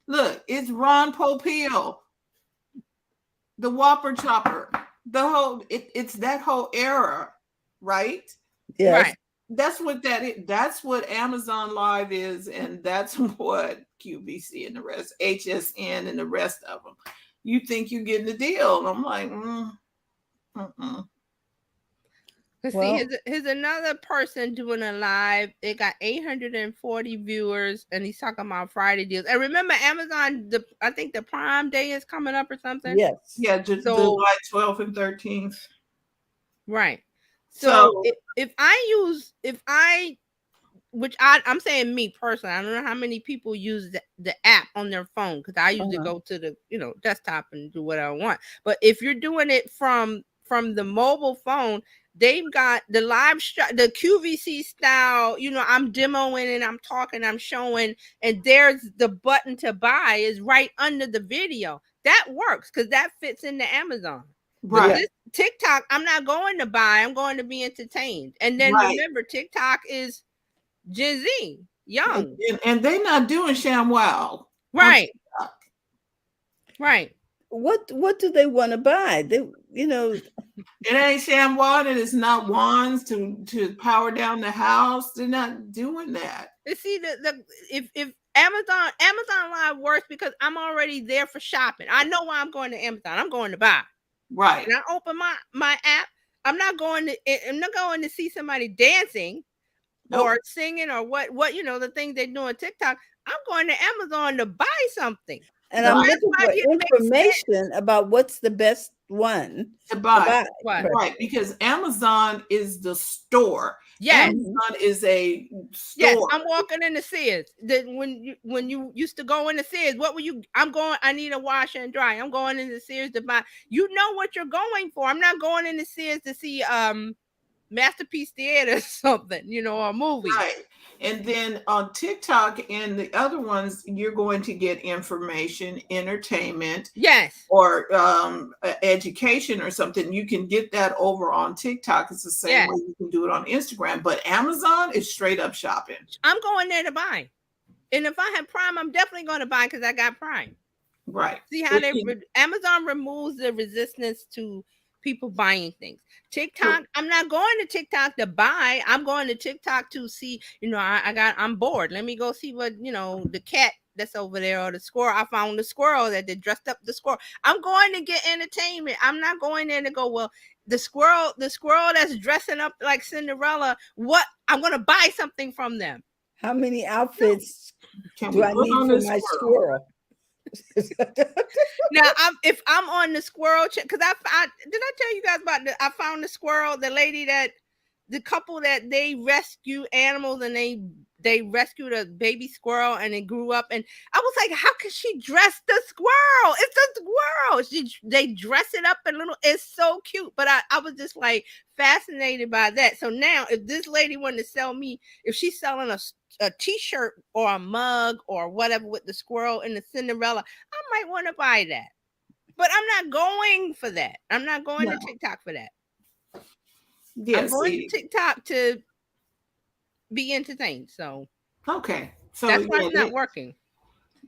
Look, it's Ron Popeil, the Whopper Chopper, the whole, it's that whole era, right? Yes. Right. That's what that is. That's what Amazon Live is, and that's what QVC and the rest, HSN and the rest of them. You think you're getting the deal. And I'm like, Well, see, here's another person doing a live. It got 840 viewers, and he's talking about Friday deals. And remember, Amazon, I think the Prime Day is coming up or something. Yes. Yeah, July 12th and 13th. Right. So I'm saying me personally, I don't know how many people use the app on their phone, because I usually go to the desktop and do what I want. But if you're doing it from the mobile phone, they've got the the QVC style. I'm demoing and I'm talking, I'm showing, and there's the button to buy is right under the video. That works because that fits into Amazon. Right. But this TikTok, I'm not going to buy. I'm going to be entertained. And then remember, TikTok is Gen Z, young, and they're not doing ShamWow. Right. Right. What do they want to buy? you know, It ain't ShamWow, and it's not wands to power down the house. They're not doing that. You see, if Amazon Live works because I'm already there for shopping. I know why I'm going to Amazon. I'm going to buy. Right. And I open my app. I'm not going to see somebody dancing Nope. or singing or what the things they do on TikTok. I'm going to Amazon to buy something. and So I'm that's looking why for it makes sense. information about what's the best one to buy. What? Right, because Amazon is the store. Yes. Amazon is a store. Yes, I'm walking into Sears. When you used to go into Sears, what were you? I need a washer and dry. I'm going into Sears to buy. You know what you're going for. I'm not going into Sears to see Masterpiece Theater or something, or a movie. Right. And then on TikTok and the other ones, you're going to get information, entertainment, Yes, or education or something. You can get that over on TikTok. It's the same way you can do it on Instagram. But Amazon is straight up shopping. I'm going there to buy. And if I have Prime, I'm definitely going to buy because I got Prime. Right. See how Amazon removes the resistance to people buying things. TikTok, I'm not going to TikTok to buy. I'm going to TikTok to see, I'm bored. Let me go see what, the cat that's over there or the squirrel. I found the squirrel that they dressed up the squirrel. I'm going to get entertainment. I'm not going there to go, well, the squirrel that's dressing up like Cinderella, I'm going to buy something from them. How many outfits do I need for my squirrel? Now, if I'm on the squirrel, because did I tell you guys about I found the squirrel, the couple that they rescue animals and they rescued a baby squirrel and it grew up, and I was like, how can she dress the squirrel? It's the squirrel. They dress it up in little. It's so cute, but I was just like fascinated by that. So now, if this lady wanted to sell me, if she's selling a t-shirt or a mug or whatever with the squirrel and the Cinderella, I might want to buy that. But I'm not going for that. I'm not going to TikTok for that. Yeah, I'm going to TikTok to be entertained. So okay, so that's why it's not working.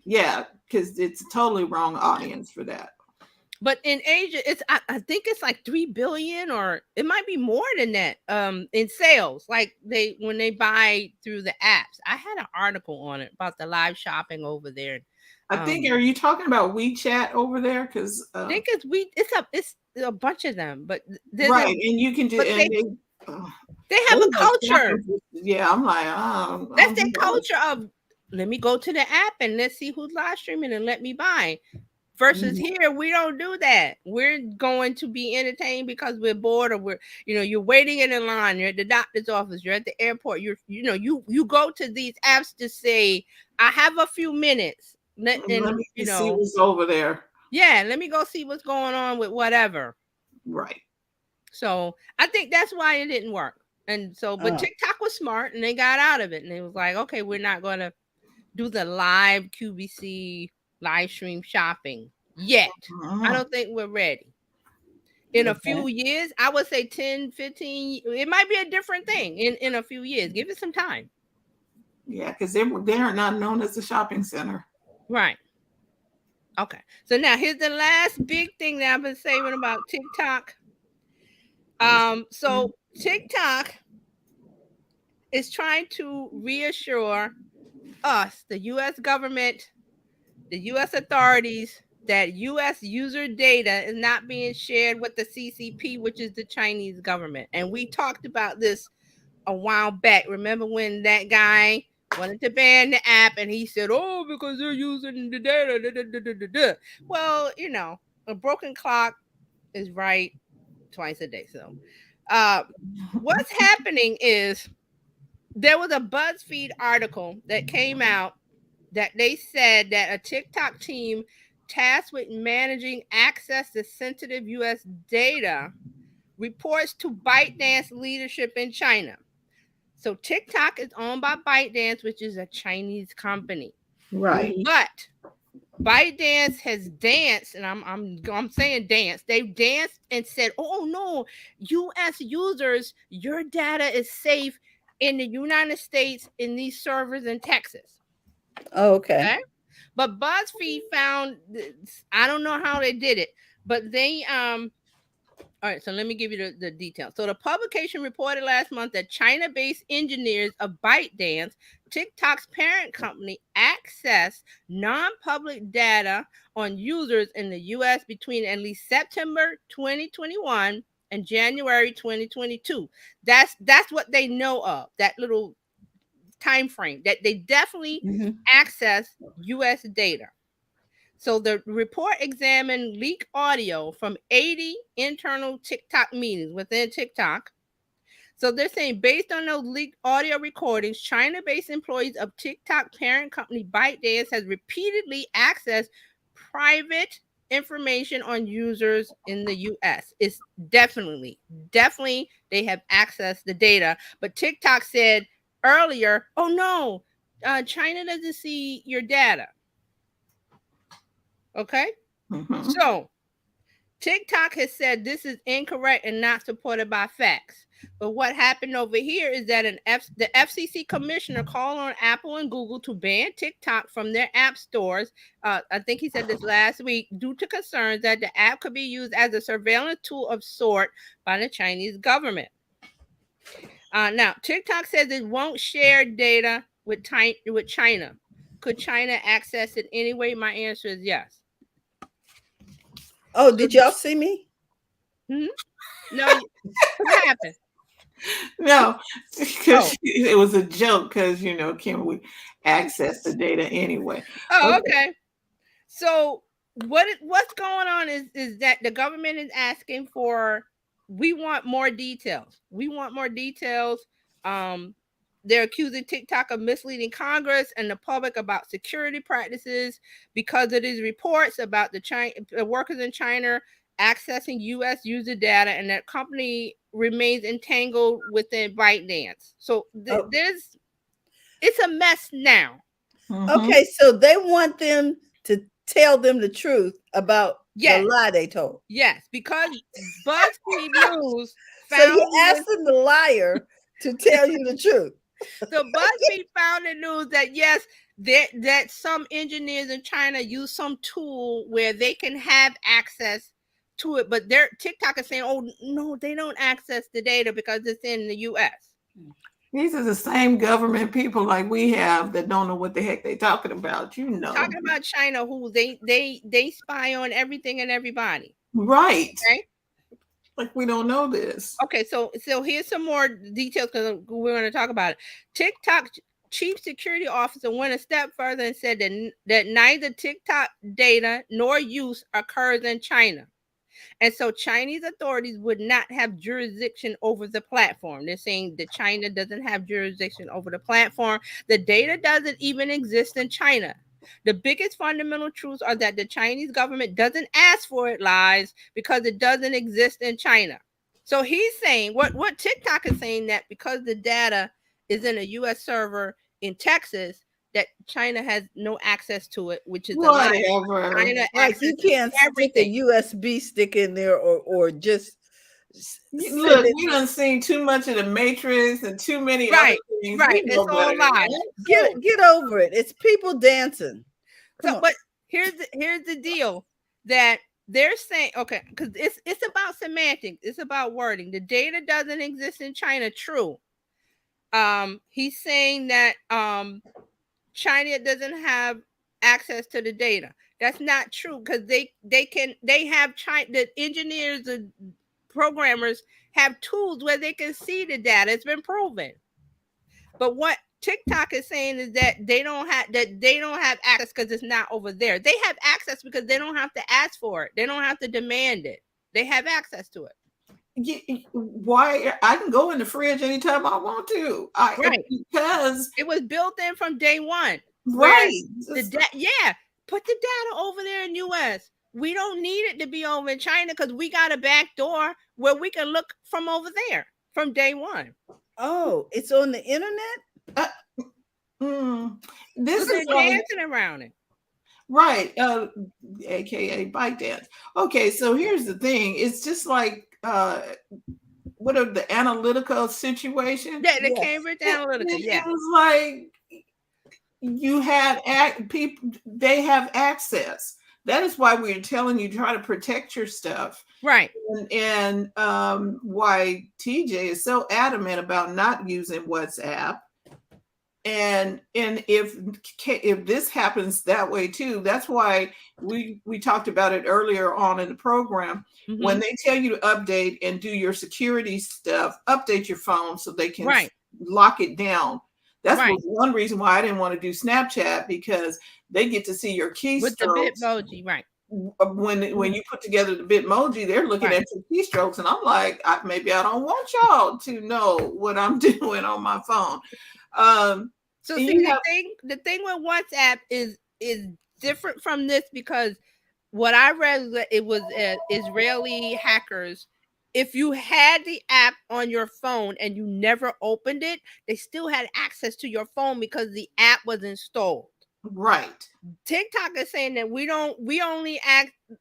Yeah, because it's a totally wrong audience for that. But in Asia, I think it's like 3 billion, or it might be more than that. In sales, like when they buy through the apps. I had an article on it about the live shopping over there. I think, are you talking about WeChat over there? Because I think it's a bunch of them, but right, and you can do. They have a culture. Yeah, I'm like, that's their culture of, let me go to the app and let's see who's live streaming and let me buy. Versus here, we don't do that. We're going to be entertained because we're bored, or you're waiting in a line. You're at the doctor's office. You're at the airport. You go to these apps to say, I have a few minutes. Let me see what's over there. Yeah, let me go see what's going on with whatever. Right. So I think that's why it didn't work. And so, but TikTok was smart and they got out of it. And they was like, okay, we're not going to do the live QVC live stream shopping yet. I don't think we're ready. In a few years, I would say 10, 15, it might be a different thing in a few years. Give it some time. Yeah, because they are not known as a shopping center. Right. Okay. So now here's the last big thing that I've been saving about TikTok. So TikTok is trying to reassure us, the U.S. government, the U.S. authorities, that U.S. user data is not being shared with the CCP, which is the Chinese government. And we talked about this a while back. Remember when that guy wanted to ban the app and he said, oh, because they're using the data. Well, a broken clock is right twice a day. So what's happening is there was a BuzzFeed article that came out that they said that a TikTok team tasked with managing access to sensitive U.S. data reports to ByteDance leadership in China. So TikTok is owned by ByteDance, which is a Chinese company. Right. But ByteDance has danced, and I'm saying dance. They've danced and said, oh no, U.S. users, your data is safe in the United States in these servers in Texas. Oh, okay. But BuzzFeed found, I don't know how they did it, but they All right, so let me give you the details. So the publication reported last month that China-based engineers of ByteDance, TikTok's parent company, accessed non-public data on users in the U.S. between at least September 2021 and January 2022. That's what they know of. That little time frame that they definitely access U.S. data. So the report examined leaked audio from 80 internal TikTok meetings within TikTok. So they're saying based on those leaked audio recordings, China-based employees of TikTok parent company ByteDance has repeatedly accessed private information on users in the US. It's definitely they have accessed the data. But TikTok said earlier, oh no, China doesn't see your data. Okay. So TikTok has said this is incorrect and not supported by facts. But what happened over here is that the FCC commissioner called on Apple and Google to ban TikTok from their app stores. I think he said this last week, due to concerns that the app could be used as a surveillance tool of sort by the Chinese government. Now, TikTok says it won't share data with China. Could China access it anyway? My answer is yes. Oh, did y'all see me? No, what happened? No, because it was a joke. Because can we access the data anyway? Oh, okay. So what's going on is that the government is asking for. We want more details. We want more details. They're accusing TikTok of misleading Congress and the public about security practices because of these reports about the workers in China accessing U.S. user data, and that company remains entangled within ByteDance. So it's a mess now. Okay, so they want them to tell them the truth about the lie they told. Yes, because BuzzFeed News so you're asking the liar to tell you the truth. So BuzzFeed found the news that yes, that some engineers in China use some tool where they can have access to it, but their TikTok is saying, "Oh no, they don't access the data because it's in the U.S." These are the same government people like we have that don't know what the heck they're talking about. Talking about China, who they spy on everything and everybody. Right. Okay. Like we don't know this. Okay, so here's some more details because we're going to talk about it. TikTok chief security officer went a step further and said that neither TikTok data nor use occurs in China. And so Chinese authorities would not have jurisdiction over the platform. They're saying that China doesn't have jurisdiction over the platform. The data doesn't even exist in China. The biggest fundamental truths are that the Chinese government doesn't ask for it, lies, because it doesn't exist in China. So he's saying what TikTok is saying, that because the data is in a U.S. server in Texas, that China has no access to it, which is whatever. China like you can't stick a USB stick in there or just look. We done seen too much of the Matrix and too many other things. Right, it's all lies. Get over it. It's people dancing. But here's the deal that they're saying, okay, because it's about semantics, it's about wording. The data doesn't exist in China. True. He's saying that China doesn't have access to the data. That's not true, because they have China, the engineers and programmers have tools where they can see the data. It's been proven. But what TikTok is saying is that they don't have access because it's not over there. They have access because they don't have to ask for it. They don't have to demand it. They have access to it. Why? I can go in the fridge anytime I want to. Because it was built in from day one. Right. Put the data over there in US. We don't need it to be over in China because we got a back door where we can look from over there from day one. Oh, it's on the internet? This is dancing around it. Right. AKA ByteDance. Okay, so here's the thing. It's just like what are the Analytica situation? Yeah, the Cambridge Analytica. Yeah. It was like you had people, they have access. That is why we're telling you try to protect your stuff. Right. And why TJ is so adamant about not using WhatsApp. And if this happens that way too, that's why we talked about it earlier on in the program. Mhm. When they tell you to update and do your security stuff, update your phone so they can Right. lock it down. That's Right. was one reason why I didn't want to do Snapchat, because they get to see your With the keystrokes. Bitmoji, right. When you put together the Bitmoji, they're looking Right. at your keystrokes, and I'm like, maybe I don't want y'all to know what I'm doing on my phone. So and see, you the have- thing with WhatsApp is different from this, because what I read was that it was Israeli hackers. If you had the app on your phone and you never opened it, they still had access to your phone because the app was installed. Right. TikTok is saying that we only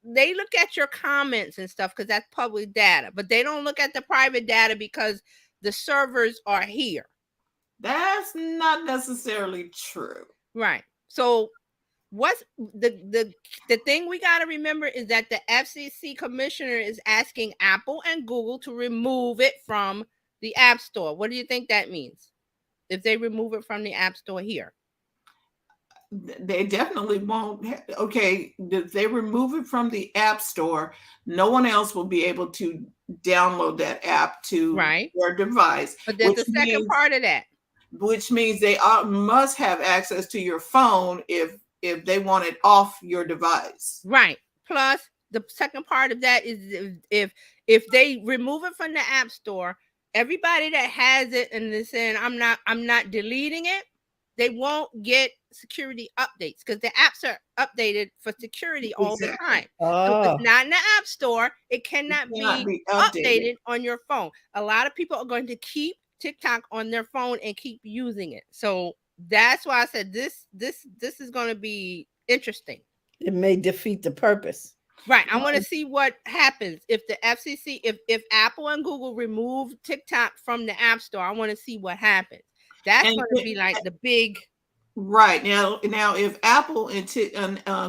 they look at your comments and stuff because that's public data, but they don't look at the private data because the servers are here. That's not necessarily true. Right. So what's the thing we got to remember is that the FCC commissioner is asking Apple and Google to remove it from the App Store. What do you think that means? If they remove it from the App Store here? They definitely won't. Okay, if they remove it from the App Store, no one else will be able to download that app to Right. their device. But there's which a second means- part of that. which means they must have access to your phone if they want it off your device. Right. Plus, the second part of that is if they remove it from the App Store, everybody that has it and is saying I'm not deleting it, they won't get security updates because the apps are updated for security all the Exactly. time. So if Oh, it's not in the App Store, it cannot be updated on your phone. A lot of people are going to keep TikTok on their phone and keep using it. So that's why I said this is going to be interesting. it may defeat the purpose. Right. I want to see what happens if the FCC, if Apple and Google remove TikTok from the App Store. I want to see what happens. That's And going to be like the big. Right. Now if Apple and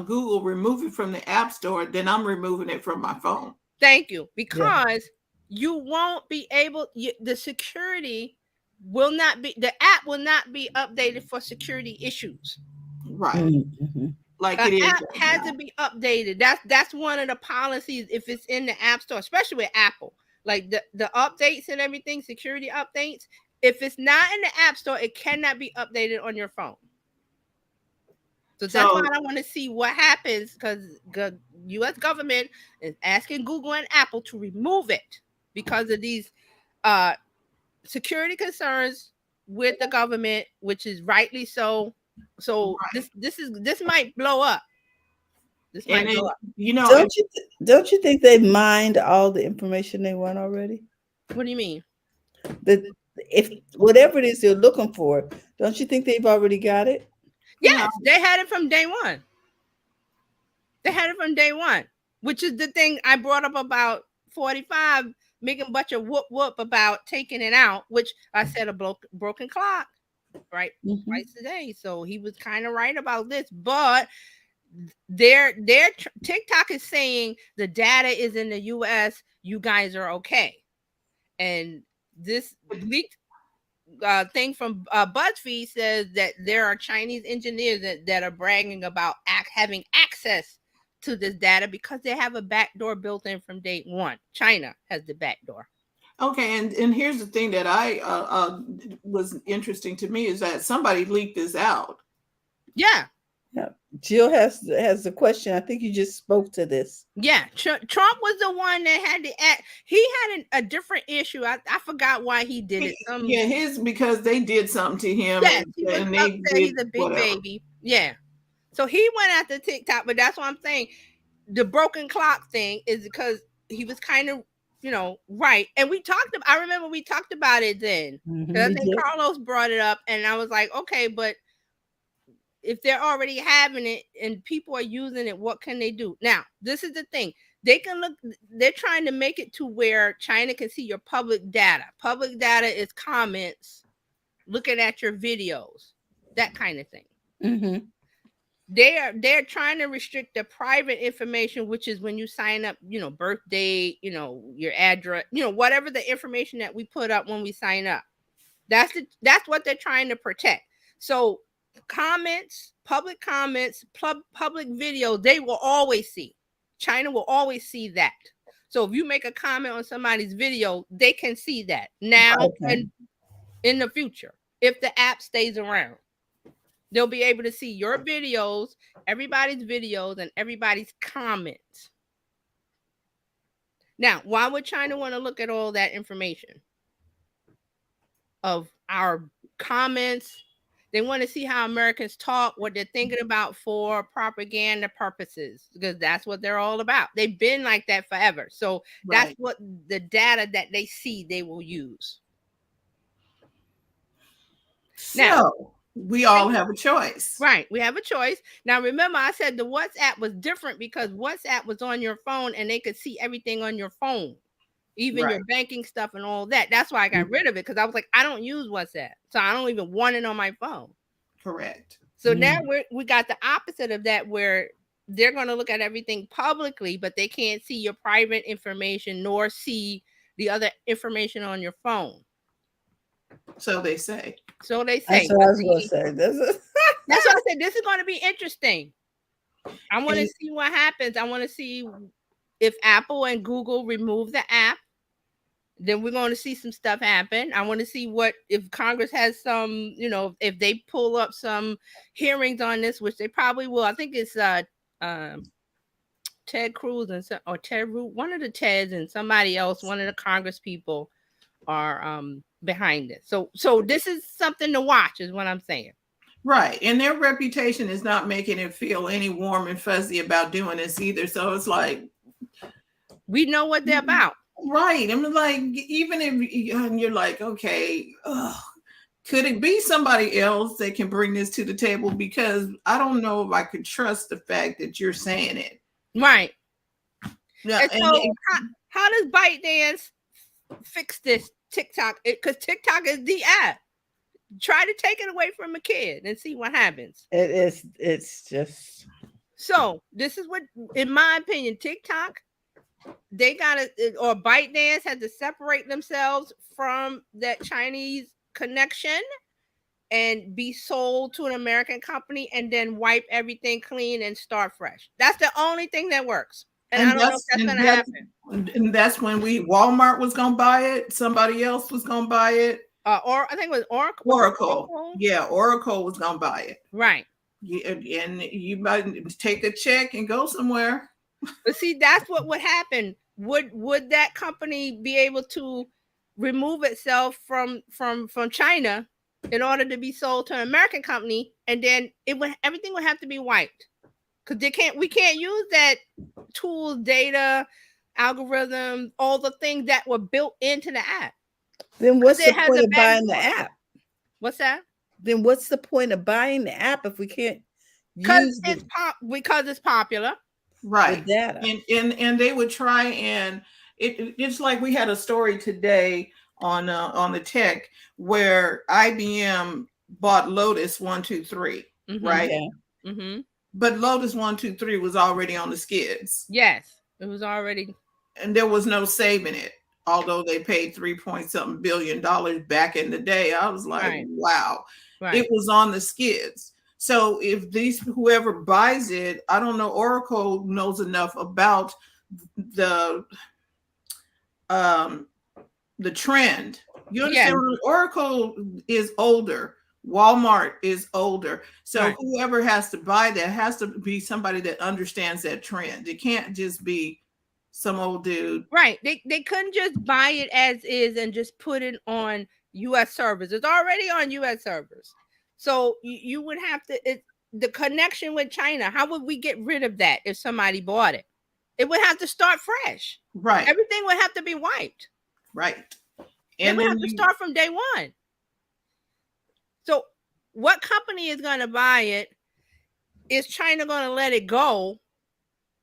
Google remove it from the App Store, then I'm removing it from my phone. Thank you. Because you won't be able, the security will not be, the app will not be updated for security issues. Right. Mm-hmm. Like The it is. app right has now. to be updated. That's one of the policies if it's in the App Store, especially with Apple. Like the updates and everything, security updates. If it's not in the App Store, it cannot be updated on your phone. So that's why I want to see what happens, because the U.S. government is asking Google and Apple to remove it because of these security concerns with the government, which is rightly so. So Right. this might blow up. This might And blow then, up. Don't you think they mined all the information they want already? What do you mean? That if whatever it is they're looking for, don't you think they've already got it? Yes, they had it from day one. They had it from day one, which is the thing I brought up about 45 making a bunch of whoop about taking it out, which I said a broken clock, right? Mhm. Twice a day. So he was kind of right about this, but their TikTok is saying the data is in the US, you guys are okay. And this leaked thing from BuzzFeed says that there are Chinese engineers that are bragging about having access to this data because they have a backdoor built in from day one. China has the backdoor. Okay, and here's the thing that I was interesting to me is that somebody leaked this out. Yeah. Yeah. Jill has the question. I think you just spoke to this. Yeah, Trump was the one that had the act. He had a different issue. I forgot why he did it. Because they did something to him. Yes, and, he was and upset. they He's a big baby. Yeah. So he went after TikTok, but that's what I'm saying. The broken clock thing is because he was kind of, right. And I remember we talked about it then. Mhm, I think Carlos brought it up, and I was like, okay, but if they're already having it and people are using it, what can they do? Now, this is the thing. They're trying to make it to where China can see your public data. Public data is comments, looking at your videos, that kind of thing. Mm-hmm. they're trying to restrict the private information, which is when you sign up, birthday, your address, whatever the information that we put up when we sign up. That's what they're trying to protect. So comments, public comments, public video, they will always see. China will always see that. So if you make a comment on somebody's video, they can see that now and in the future. If the app stays around, they'll be able to see your videos, everybody's videos, and everybody's comments. Now, why would China want to look at all that information of our comments? They want to see how Americans talk, what they're thinking about for propaganda purposes, because that's what they're all about. They've been like that forever. So that's what the data that they see they will use. Now, we all have a choice. Right. We have a choice. Now, remember, I said the WhatsApp was different because WhatsApp was on your phone and they could see everything on your phone, even your banking stuff and all that. That's why I got rid of it, because I was like, I don't use WhatsApp. So I don't even want it on my phone. Correct. So now we got the opposite of that, where they're going to look at everything publicly, but they can't see your private information nor see the other information on your phone. So they say. So they say. That's what I was going to say. That's what I said. This is going to be interesting. I want to see what happens. I want to see if Apple and Google remove the app. Then we're going to see some stuff happen. I want to see if Congress has some, if they pull up some hearings on this, which they probably will. I think it's Ted Cruz or Ted Root, one of the Teds and somebody else, one of the Congress people are behind it. So this is something to watch, is what I'm saying. Right. And their reputation is not making it feel any warm and fuzzy about doing this either. So it's like, we know what they're about. Right. I'm like, even if you're like, okay, could it be somebody else that can bring this to the table? Because I don't know if I could trust the fact that you're saying it. Right. Yeah. And so how does ByteDance fix this TikTok? Because TikTok is the app. Try to take it away from a kid and see what happens. It's just. So this is what, in my opinion, TikTok, they gotta, or ByteDance had to separate themselves from that Chinese connection and be sold to an American company and then wipe everything clean and start fresh. That's the only thing that works. And I don't know if that's going to happen. And that's when Walmart was going to buy it. Somebody else was going to buy it. Or I think it was Oracle. Oracle. Yeah, Oracle was going to buy it. Right. Yeah, and you might take a check and go somewhere. But see, that's what would happen. Would that company be able to remove itself from China in order to be sold to an American company, and then everything would have to be wiped? Because we can't use that tools, data, algorithm, all the things that were built into the app. Then what's the point of buying the app? What's that? Then what's the point of buying the app if we can't use it? Because it's popular. Right. And they would try, and it's like we had a story today on the tech where IBM bought Lotus 1-2-3, right? Yeah. Mm-hmm. But Lotus 1-2-3 was already on the skids. Yes, it was already, and there was no saving it. Although they paid $3.something billion back in the day, I was like, wow, it was on the skids. So if whoever buys it, I don't know, Oracle knows enough about the trend. You understand? Yeah. Oracle is older. Walmart is older. So whoever has to buy that has to be somebody that understands that trend. It can't just be some old dude. Right. They couldn't just buy it as is and just put it on US servers. It's already on US servers. So you would have to, the connection with China, how would we get rid of that if somebody bought it? It would have to start fresh. Right. Everything would have to be wiped. Right. And we have to start from day one. So what company is going to buy it? Is China going to let it go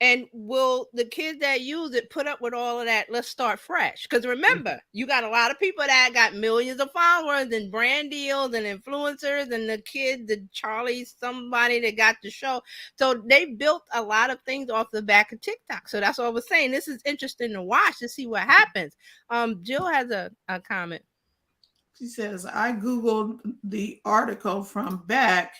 And will the kids that use it put up with all of that? Let's start fresh. Because remember, you got a lot of people that got millions of followers and brand deals and influencers, and the kid, the Charlie, somebody that got the show. So they built a lot of things off the back of TikTok. So that's what I was saying. This is interesting to watch to see what happens. Jill has a comment. She says, I Googled the article from back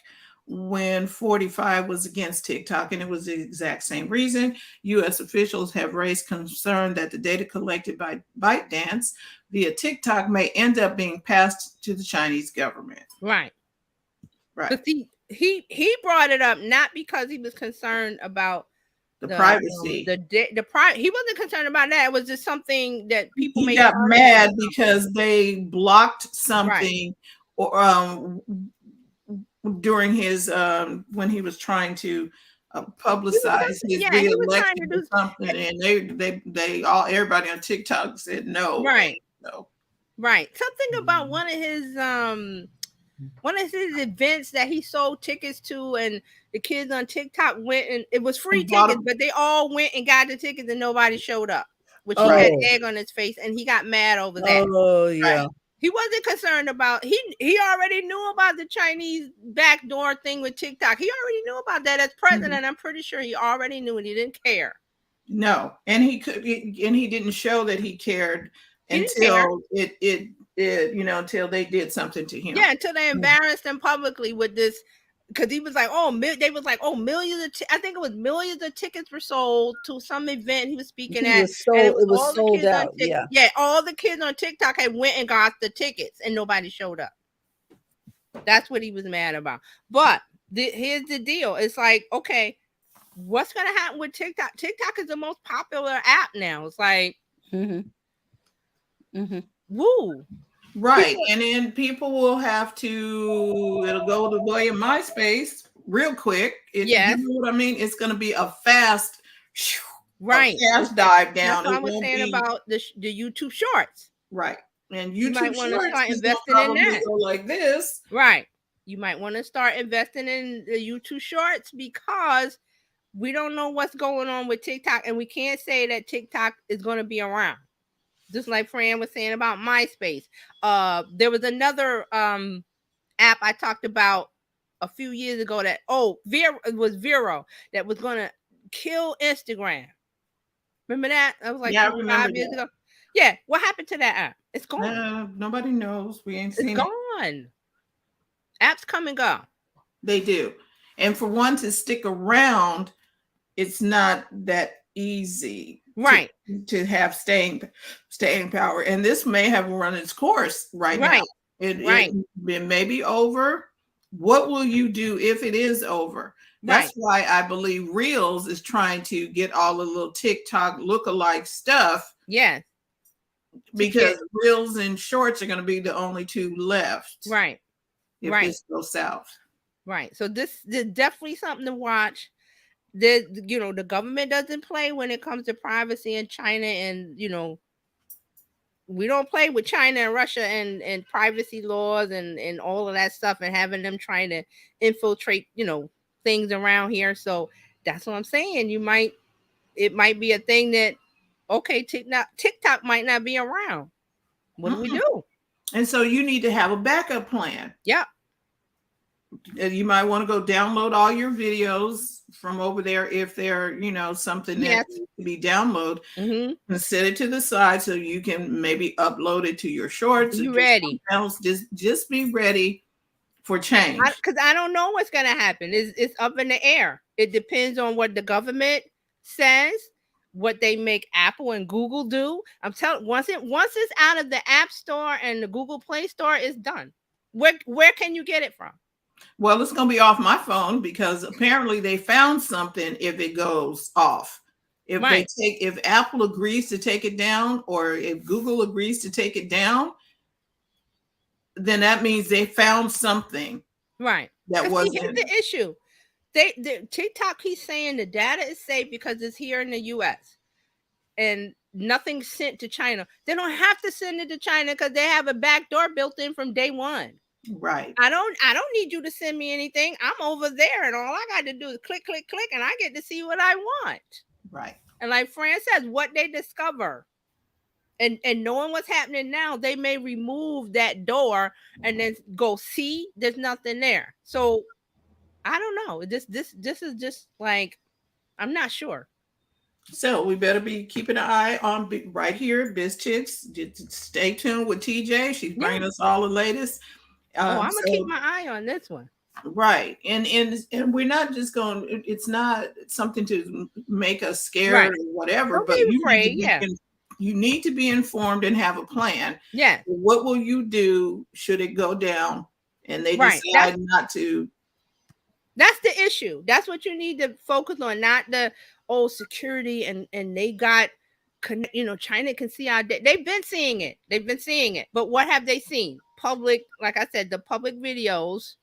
when 45 was against TikTok, and it was the exact same reason. U.S. officials have raised concern that the data collected by ByteDance via TikTok may end up being passed to the Chinese government. Right. Right. But he brought it up not because he was concerned about The privacy. He wasn't concerned about that. It was just something that people He got mad because they blocked something, or during his when he was trying to publicize his re-election or something, and they all, everybody on TikTok said no. Right. No. Right. Something about one of his events that he sold tickets to, and the kids on TikTok went, and it was free tickets, but they all went and got the tickets and nobody showed up, which he had egg on his face, and he got mad over that. Oh yeah. Right. He wasn't concerned about, he already knew about the Chinese backdoor thing with TikTok. He already knew about that as president. Mm-hmm. I'm pretty sure he already knew, and he didn't care. No, and he didn't show that he cared until it until they did something to him. Yeah, until they embarrassed him publicly with this, because he was like, millions of I think it was millions of tickets were sold to some event he was speaking at. It was sold out. Yeah, all the kids on TikTok had went and got the tickets, and nobody showed up. That's what he was mad about. But here's the deal: it's like, okay, what's gonna happen with TikTok? TikTok is the most popular app now. It's like, woo. Right. And then people will have to, it'll go the way of MySpace real quick. You know what I mean? It's going to be a fast, fast dive down. That's what I was saying about the YouTube Shorts. Right. And YouTube might want to start investing in that. Go like this. Right. You might want to start investing in the YouTube Shorts, because we don't know what's going on with TikTok, and we can't say that TikTok is going to be around. Just like Fran was saying about MySpace. There was another app I talked about a few years ago that it was Vero, that was going to kill Instagram. Remember that? I was like 5 years ago. Yeah, what happened to that app? It's gone. Nobody knows. We ain't seen it. It's gone. Apps come and go. They do. And for one to stick around, it's not that easy. Right. To have staying power. And this may have run its course now. It may be over. What will you do if it is over? That's why I believe Reels is trying to get all the little TikTok lookalike stuff. Yes. Because Reels and Shorts are going to be the only two left. Right. If this goes south. Right. So this is definitely something to watch. The government doesn't play when it comes to privacy in China, and we don't play with China and Russia and privacy laws and all of that stuff, and having them trying to infiltrate things around here. So that's what I'm saying. It might be a thing that TikTok might not be around. What do we do? And so you need to have a backup plan. Yeah. You might want to go download all your videos from over there if they're, something that needs to be downloaded, and set it to the side so you can maybe upload it to your Shorts. You ready? Else, just be ready for change. Because I don't know what's going to happen. It's up in the air. It depends on what the government says, what they make Apple and Google do. I'm telling, once it's out of the App Store and the Google Play Store, it's done. Where can you get it from? Well, it's going to be off my phone, because apparently they found something if it goes off. If Apple agrees to take it down, or if Google agrees to take it down, then that means they found something. Right. That wasn't. Here's the issue. TikTok keeps saying the data is safe because it's here in the US and nothing's sent to China. They don't have to send it to China because they have a backdoor built in from day one. Right. I don't need you to send me anything. I'm over there, and all I got to do is click, and I get to see what I want. Right. And like Fran says, what they discover and knowing what's happening now, they may remove that door and then go see there's nothing there. So I don't know. This is just like, I'm not sure. So we better be keeping an eye on right here, Biz Chicks. Just stay tuned with TJ. She's bringing us all the latest. I'm gonna keep So my eye on this one. right, and we're not just going. It's not something to make us scared Right. or whatever. Don't But be you afraid, need to yeah. you need to be informed and have a plan. Yeah. What will you do should it go down and they Right. decide not to? That's the issue. That's what you need to focus on, not the security and they got China can see our they've been seeing it. But what have they seen? Public, like I said, the public videos,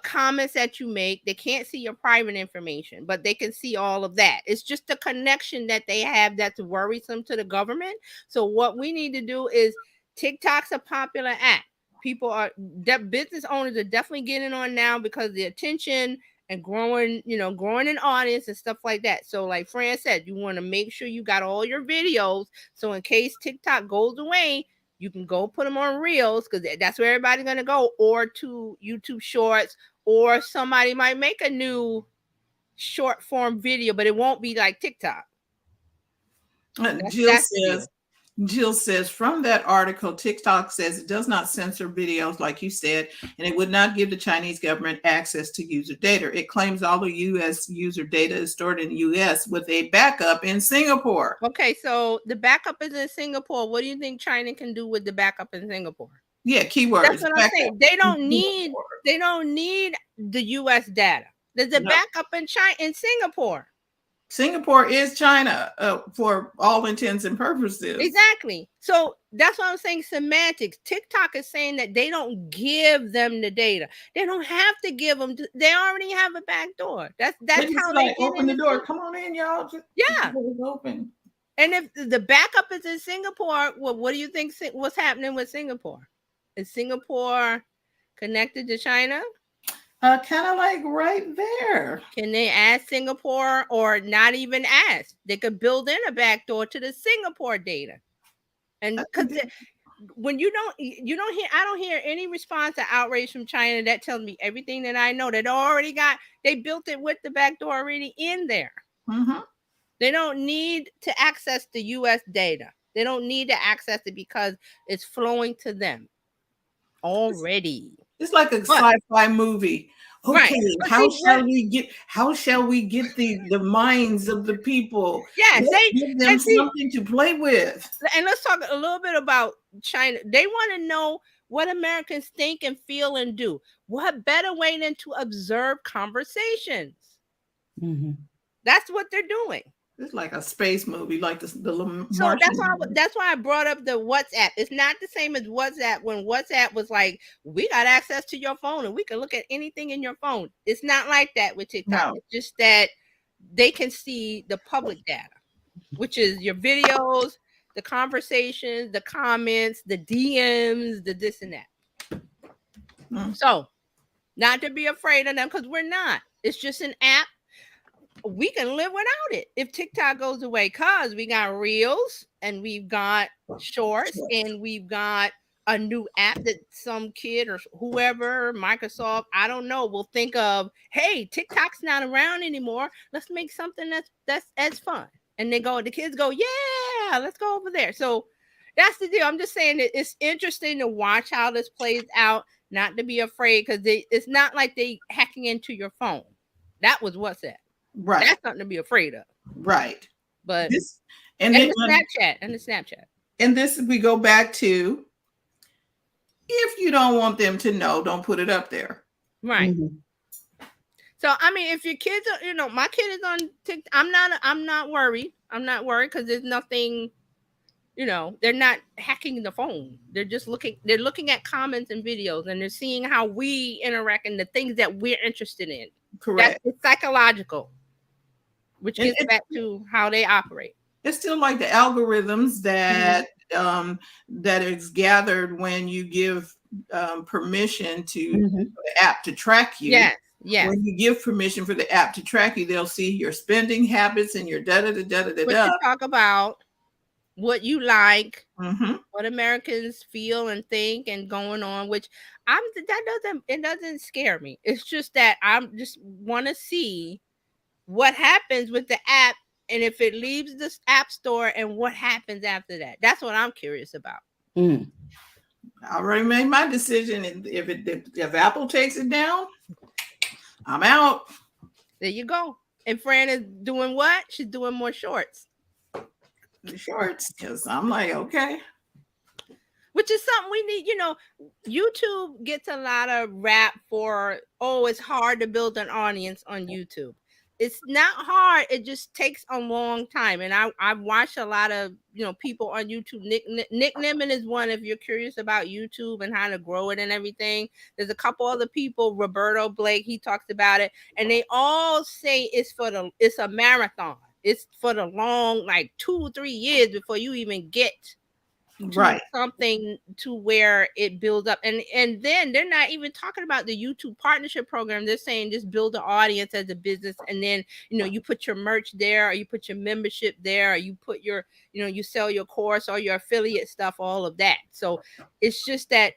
comments that you make. They can't see your private information, but they can see all of that. It's just the connection that they have that's worrisome to the government. So what we need to do is, TikTok's a popular app. People are business owners are definitely getting on now because the attention and growing in audience and stuff like that. So like Fran said, you want to make sure you got all your videos. So in case TikTok goes away, you can go put them on Reels, because that's where everybody's going to go, or to YouTube Shorts, or somebody might make a new short form video, but it won't be like TikTok. Jill says from that article, TikTok says it does not censor videos, like you said, and it would not give the Chinese government access to user data. It claims all the U.S. user data is stored in the U.S. with a backup in Singapore. Okay, so the backup is in Singapore. What do you think China can do with the backup in Singapore? Yeah, keywords. That's what I'm saying. They don't need the U.S. data. There's a backup in Singapore. Singapore is China for all intents and purposes. Exactly. So that's what I'm saying. Semantics. TikTok is saying that they don't give them the data. They don't have to give them. They already have a back door. That's how they open the door. Come on in, y'all. Yeah. Open. And if the backup is in Singapore, well, what do you think? What's happening with Singapore? Is Singapore connected to China? Kind of like right there. Can they ask Singapore, or not even ask? They could build in a backdoor to the Singapore data, and because when you don't hear, I don't hear any response to outrage from China. That tells me everything that I know. They built it with the backdoor already in there. Mm-hmm. They don't need to access the U.S. data. They don't need to access it because it's flowing to them already. It's like a sci-fi movie. Okay, right. How shall we get the minds of the people? Yes, give them something to play with. And let's talk a little bit about China. They want to know what Americans think and feel and do. What better way than to observe conversations? Mm-hmm. That's what they're doing. It's like a space movie, like the So that's why I brought up the WhatsApp. It's not the same as WhatsApp, when WhatsApp was like, we got access to your phone and we can look at anything in your phone. It's not like that with TikTok. No. It's just that they can see the public data, which is your videos, the conversations, the comments, the DMs, the this and that. Mm. So not to be afraid of them, because we're not. It's just an app. We can live without it if TikTok goes away, because we got Reels and we've got Shorts and we've got a new app that some kid or whoever, Microsoft, I don't know, will think of, hey, TikTok's not around anymore. Let's make something that's fun. And the kids go, yeah, let's go over there. So that's the deal. I'm just saying that it's interesting to watch how this plays out, not to be afraid, because it's not like they hacking into your phone. That was WhatsApp. Right. That's something to be afraid of. Right. But the Snapchat. And this, we go back to, if you don't want them to know, don't put it up there. Right. Mm-hmm. So I mean, if your kids are, my kid is on TikTok, I'm not worried. I'm not worried because there's nothing, they're not hacking the phone. They're just looking at comments and videos, and they're seeing how we interact and the things that we're interested in. Correct. It's psychological, which gets back to how they operate. It's still like the algorithms that that is gathered when you give permission to the app to track you. Yes. Yes. When you give permission for the app to track you, they'll see your spending habits and your da da da da da But da. you talk about what you like, Mm-hmm. what Americans feel and think and going on, which it doesn't scare me. It's just that I'm just want to see what happens with the app and if it leaves the app store and what happens after that. That's what I'm curious about. Mm. I already made my decision, and if Apple takes it down, I'm out. There you go. And Fran is doing what? She's doing more shorts. The shorts, because I'm like, okay. Which is something we need. YouTube gets a lot of rap for, it's hard to build an audience on YouTube. It's not hard. It just takes a long time. And I've watched a lot of, people on YouTube. Nick Nimmin is one, if you're curious about YouTube and how to grow it and everything. There's a couple other people, Roberto Blake, he talks about it. And they all say it's a marathon. It's for the long, like 2-3 years before you even get to something to where it builds up. And then they're not even talking about the YouTube partnership program. They're saying just build an audience as a business, and then you put your merch there, or you put your membership there, or you put your you sell your course or your affiliate stuff, all of that. So it's just that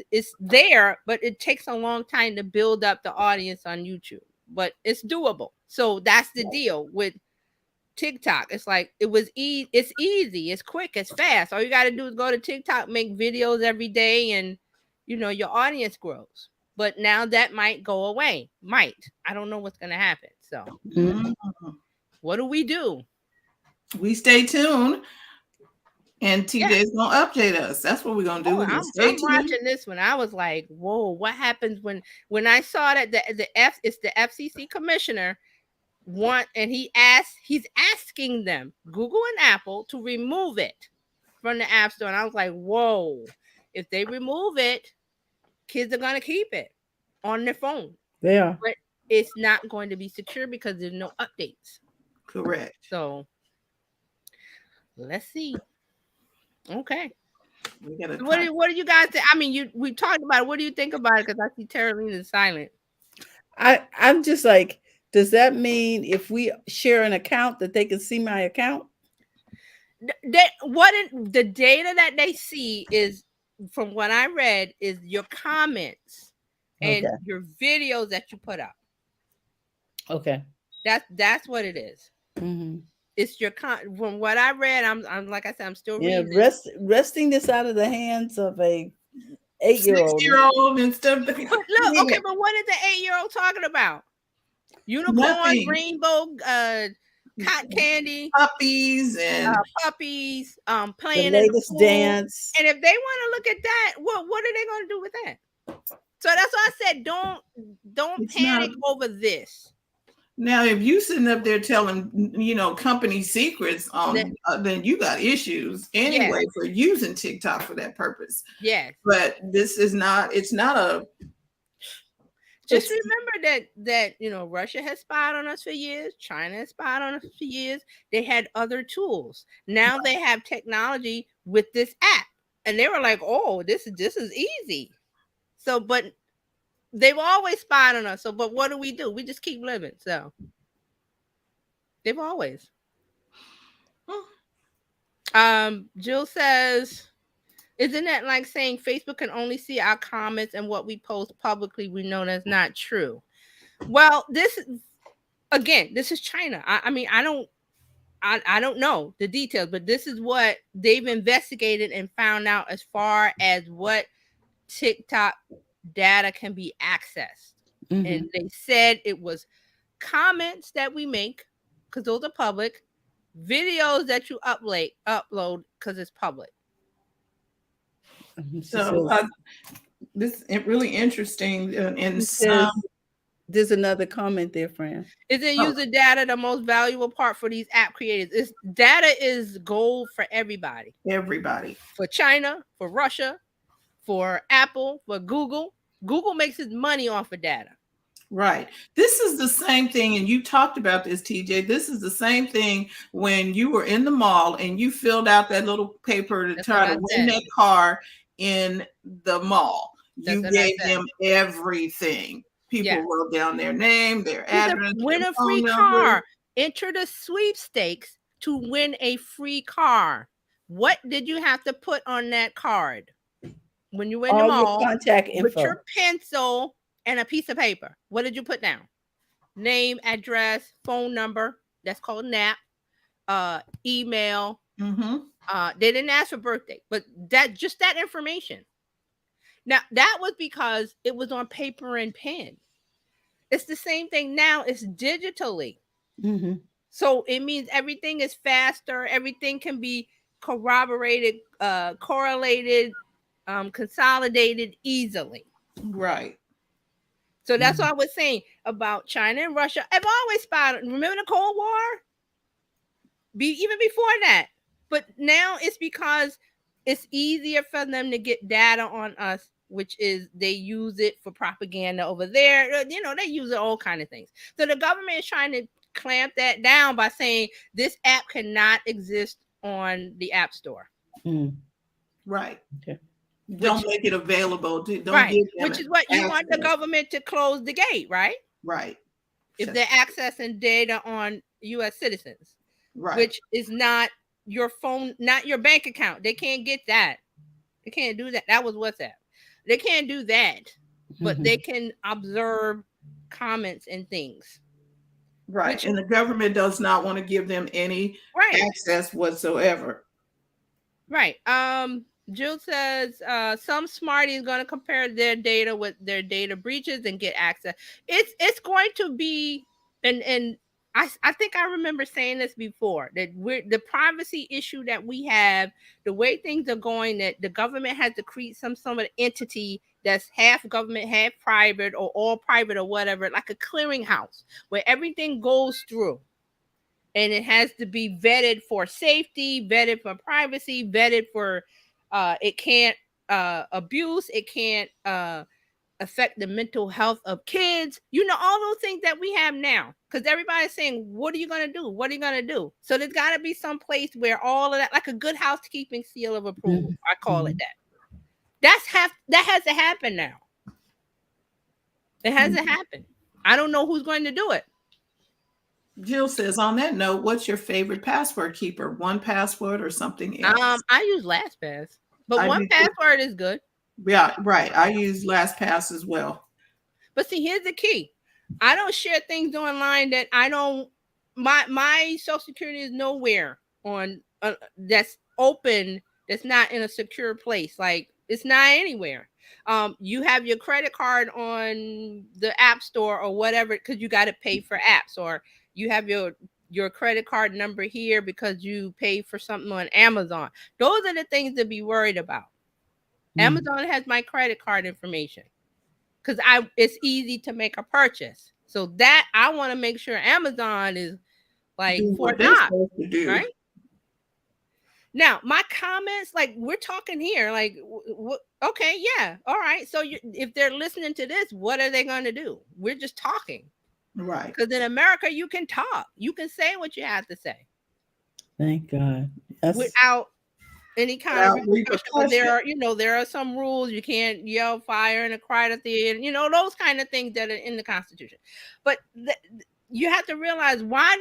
it's there, but it takes a long time to build up the audience on YouTube, but it's doable. So that's the deal with TikTok. It's like it's easy, it's quick, it's fast. All you got to do is go to TikTok, make videos every day, and your audience grows. But now that might go away. I don't know what's gonna happen. So what do? We stay tuned, and TJ's gonna update us. That's what we're gonna do. I'm watching this one. I was like, whoa, what happens when I saw that it's the FCC commissioner and he's asking them, Google and Apple, to remove it from the App Store. And I was like, whoa, if they remove it, kids are gonna keep it on their phone. Yeah. But it's not going to be secure because there's no updates. Correct. So let's see. Okay. What do you guys think? I mean, we talked about it. What do you think about it? Because I see Terralina is silent. I'm just like, does that mean if we share an account that they can see my account? The data that they see is, from what I read, is your comments and your videos that you put up. Okay. That's what it is. Mm-hmm. It's your from what I read. I'm like I said, I'm still reading. Resting this out of the hands of a 8-year-old. 6-year-old and stuff. But look, okay, but what is the 8-year-old talking about? Unicorns, rainbow, cotton candy, puppies, and playing the latest dance. And if they want to look at that, what are they going to do with that? So that's why I said don't panic over this. Now, if you sitting up there telling company secrets, then you got issues anyway for using TikTok for that purpose. Yes, but this is not. It's not a. Just remember that Russia has spied on us for years. China has spied on us for years. They had other tools. Now they have technology with this app, and they were like, "Oh, this is easy." So, but they've always spied on us. So, but what do? We just keep living. So, they've always. Jill says, isn't that like saying Facebook can only see our comments and what we post publicly? We know that's not true. Well, this is China. I mean, I don't know the details, but this is what they've investigated and found out as far as what TikTok data can be accessed. Mm-hmm. And they said it was comments that we make, because those are public, videos that you upload because it's public. So this is really interesting. And there's another comment there, Fran. Is it user data the most valuable part for these app creators? Data is gold for everybody. Everybody. For China, for Russia, for Apple, for Google. Google makes its money off of data. Right. This is the same thing, and you talked about this, TJ. This is the same thing when you were in the mall and you filled out that little paper to try to win that car in the mall. You gave them everything. People Yes. wrote down their name, their Win address, win their a phone free number. car. Enter the sweepstakes to win a free car. What did you have to put on that card when you were in the All your mall contact with info. your pencil and a piece of paper? What did you put down? Name, address, phone number. That's called NAP. Email. Mm-hmm. They didn't ask for birthday, but that information. Now that was because it was on paper and pen. It's the same thing now. It's digitally. Mm-hmm. So it means everything is faster. Everything can be corroborated, correlated, consolidated easily. Right. So that's what I was saying about China and Russia. I've always spotted. Remember the Cold War? Even before that. But now it's because it's easier for them to get data on us, which is they use it for propaganda over there. You know, they use it all kind of things. So the government is trying to clamp that down by saying this app cannot exist on the App Store. Mm. Right. Okay. Don't make it available. Don't right. give them Which is what you want the access. government to close the gate, right? Right. If they're accessing data on U.S. citizens, Right. which is not your phone, not your bank account. They can't get that. They can't do that. That was WhatsApp. They can't do that, but they can observe comments and things. Right. And the government does not want to give them any access whatsoever. Right. Jill says some smarty is going to compare their data with their data breaches and get access. It's going to be, and I think I remember saying this before, that the privacy issue that we have, the way things are going, that the government has to create some sort of entity that's half government, half private, or all private, or whatever, like a clearinghouse where everything goes through. And it has to be vetted for safety, vetted for privacy, vetted for it can't abuse, it can't affect the mental health of kids. You know, all those things that we have now. Because everybody's saying, what are you going to do? What are you going to do? So there's got to be some place where all of that, like a good housekeeping seal of approval, I call it that. That has to happen now. It hasn't happened. I don't know who's going to do it. Jill says, on that note, what's your favorite password keeper? 1Password or something else? I use LastPass, but 1Password is good. Yeah, right. I use LastPass as well. But see, here's the key. I don't share things online that I don't. My Social Security is nowhere on that's open. That's not in a secure place. Like it's not anywhere. You have your credit card on the App Store or whatever because you got to pay for apps, or you have your credit card number here because you pay for something on Amazon. Those are the things to be worried about. Amazon has my credit card information because it's easy to make a purchase. So that I want to make sure Amazon is like Fort Knox, right? Now, my comments, like we're talking here, like, okay, yeah, all right. So if they're listening to this, what are they going to do? We're just talking. Right. Because in America, you can talk. You can say what you have to say. Thank God. Without any kind of repercussion. There are some rules. You can't yell fire and cry at the end. Those kind of things that are in the Constitution. But you have to realize why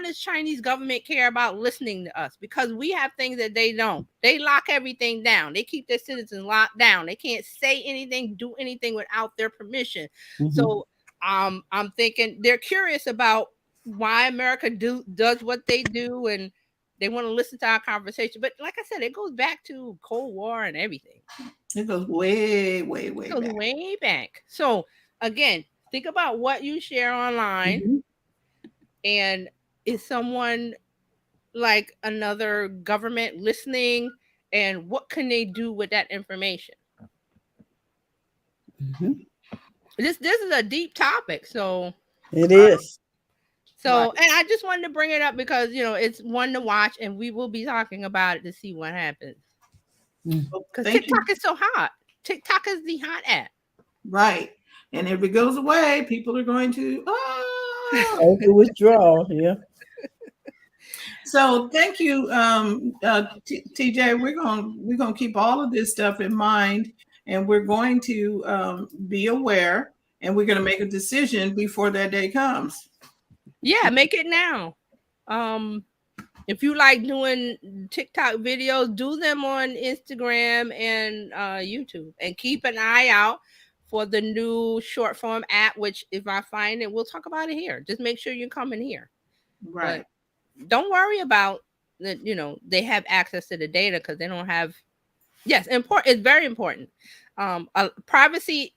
does Chinese government care about listening to us? Because we have things that they don't. They lock everything down. They keep their citizens locked down. They can't say anything, do anything without their permission. So I'm thinking they're curious about why America does what they do, and they want to listen to our conversation. But like I said, it goes back to Cold War and everything. It goes way, way, way back. Way back. So again, think about what you share online. And is someone like another government listening? And what can they do with that information? This is a deep topic. So it is. So, and I just wanted to bring it up because, it's one to watch and we will be talking about it to see what happens. Because TikTok is so hot. TikTok is the hot app. Right. And if it goes away, people are going to withdraw. Yeah. So thank you, TJ. We're going to keep all of this stuff in mind, and we're going to be aware. and we're going to make a decision before that day comes. Yeah, make it now. If you like doing TikTok videos, do them on Instagram and YouTube, and keep an eye out for the new short form app, which if I find it, we'll talk about it here. Just make sure you're coming here. Right. But don't worry about that, they have access to the data, because they don't have, yes, important. It's very important. Privacy,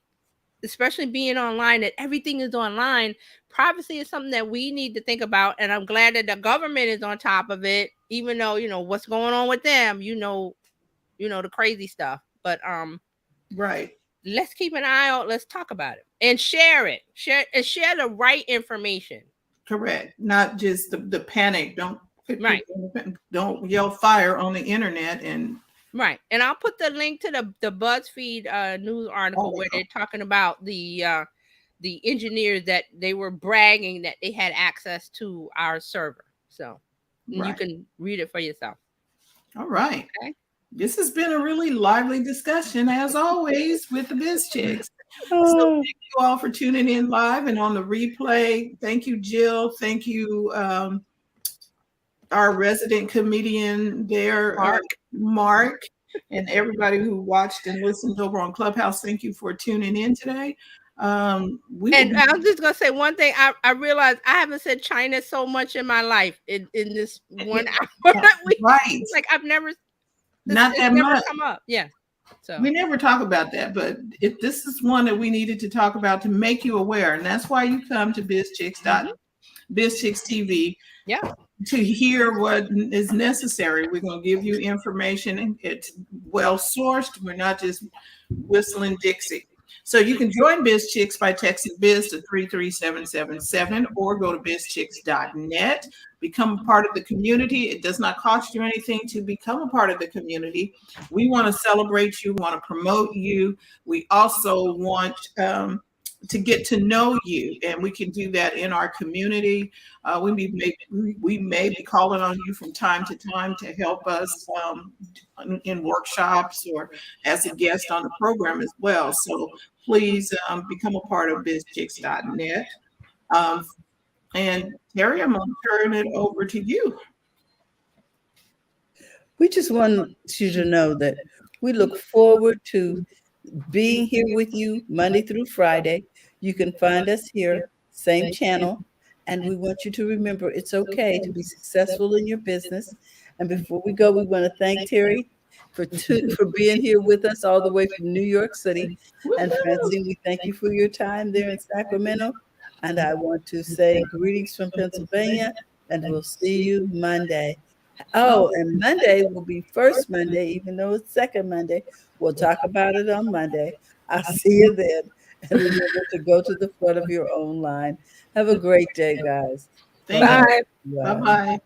especially being online, that everything is online. Privacy is something that we need to think about, and I'm glad that the government is on top of it, even though what's going on with them, the crazy stuff. But Right. let's keep an eye out. Let's talk about it and share the right information. Correct. Not just the panic. Don't Right. Don't yell fire on the internet. And right. And I'll put the link to the BuzzFeed news article where they're talking about the engineers that they were bragging that they had access to our server. So you can read it for yourself. All right. Okay. This has been a really lively discussion, as always, with the Biz Chicks. So thank you all for tuning in live and on the replay. Thank you, Jill. Thank you, our resident comedian there, Mark, and everybody who watched and listened over on Clubhouse. Thank you for tuning in today. I'm just gonna say one thing. I realized I haven't said China so much in my life in this 1 hour. Right. Like I've never. Not that much. Come up. Yeah. So we never talk about that, but if this is one that we needed to talk about to make you aware, and that's why you come to BizChicks TV. Yeah. To hear what is necessary. We're going to give you information, and it's well sourced. We're not just whistling Dixie. So you can join BizChicks by texting Biz to 33777 or go to bizchicks.net. Become a part of the community. It does not cost you anything to become a part of the community. We want to celebrate you, want to promote you. We also want to get to know you, and we can do that in our community. We may be calling on you from time to time to help us in workshops or as a guest on the program as well. So please become a part of bizchicks.net. And Terry, I'm going to turn it over to you. We just want you to know that we look forward to being here with you Monday through Friday. You can find us here, same channel. And we want you to remember it's okay to be successful in your business. And before we go, we want to thank Terry for being here with us all the way from New York City. And Francine, we thank you for your time there in Sacramento. And I want to say greetings from Pennsylvania, and we'll see you Monday. Oh, and Monday will be first Monday, even though it's second Monday. We'll talk about it on Monday. I'll see you then. And remember to go to the front of your own line. Have a great day, guys. Thank you. Bye-bye.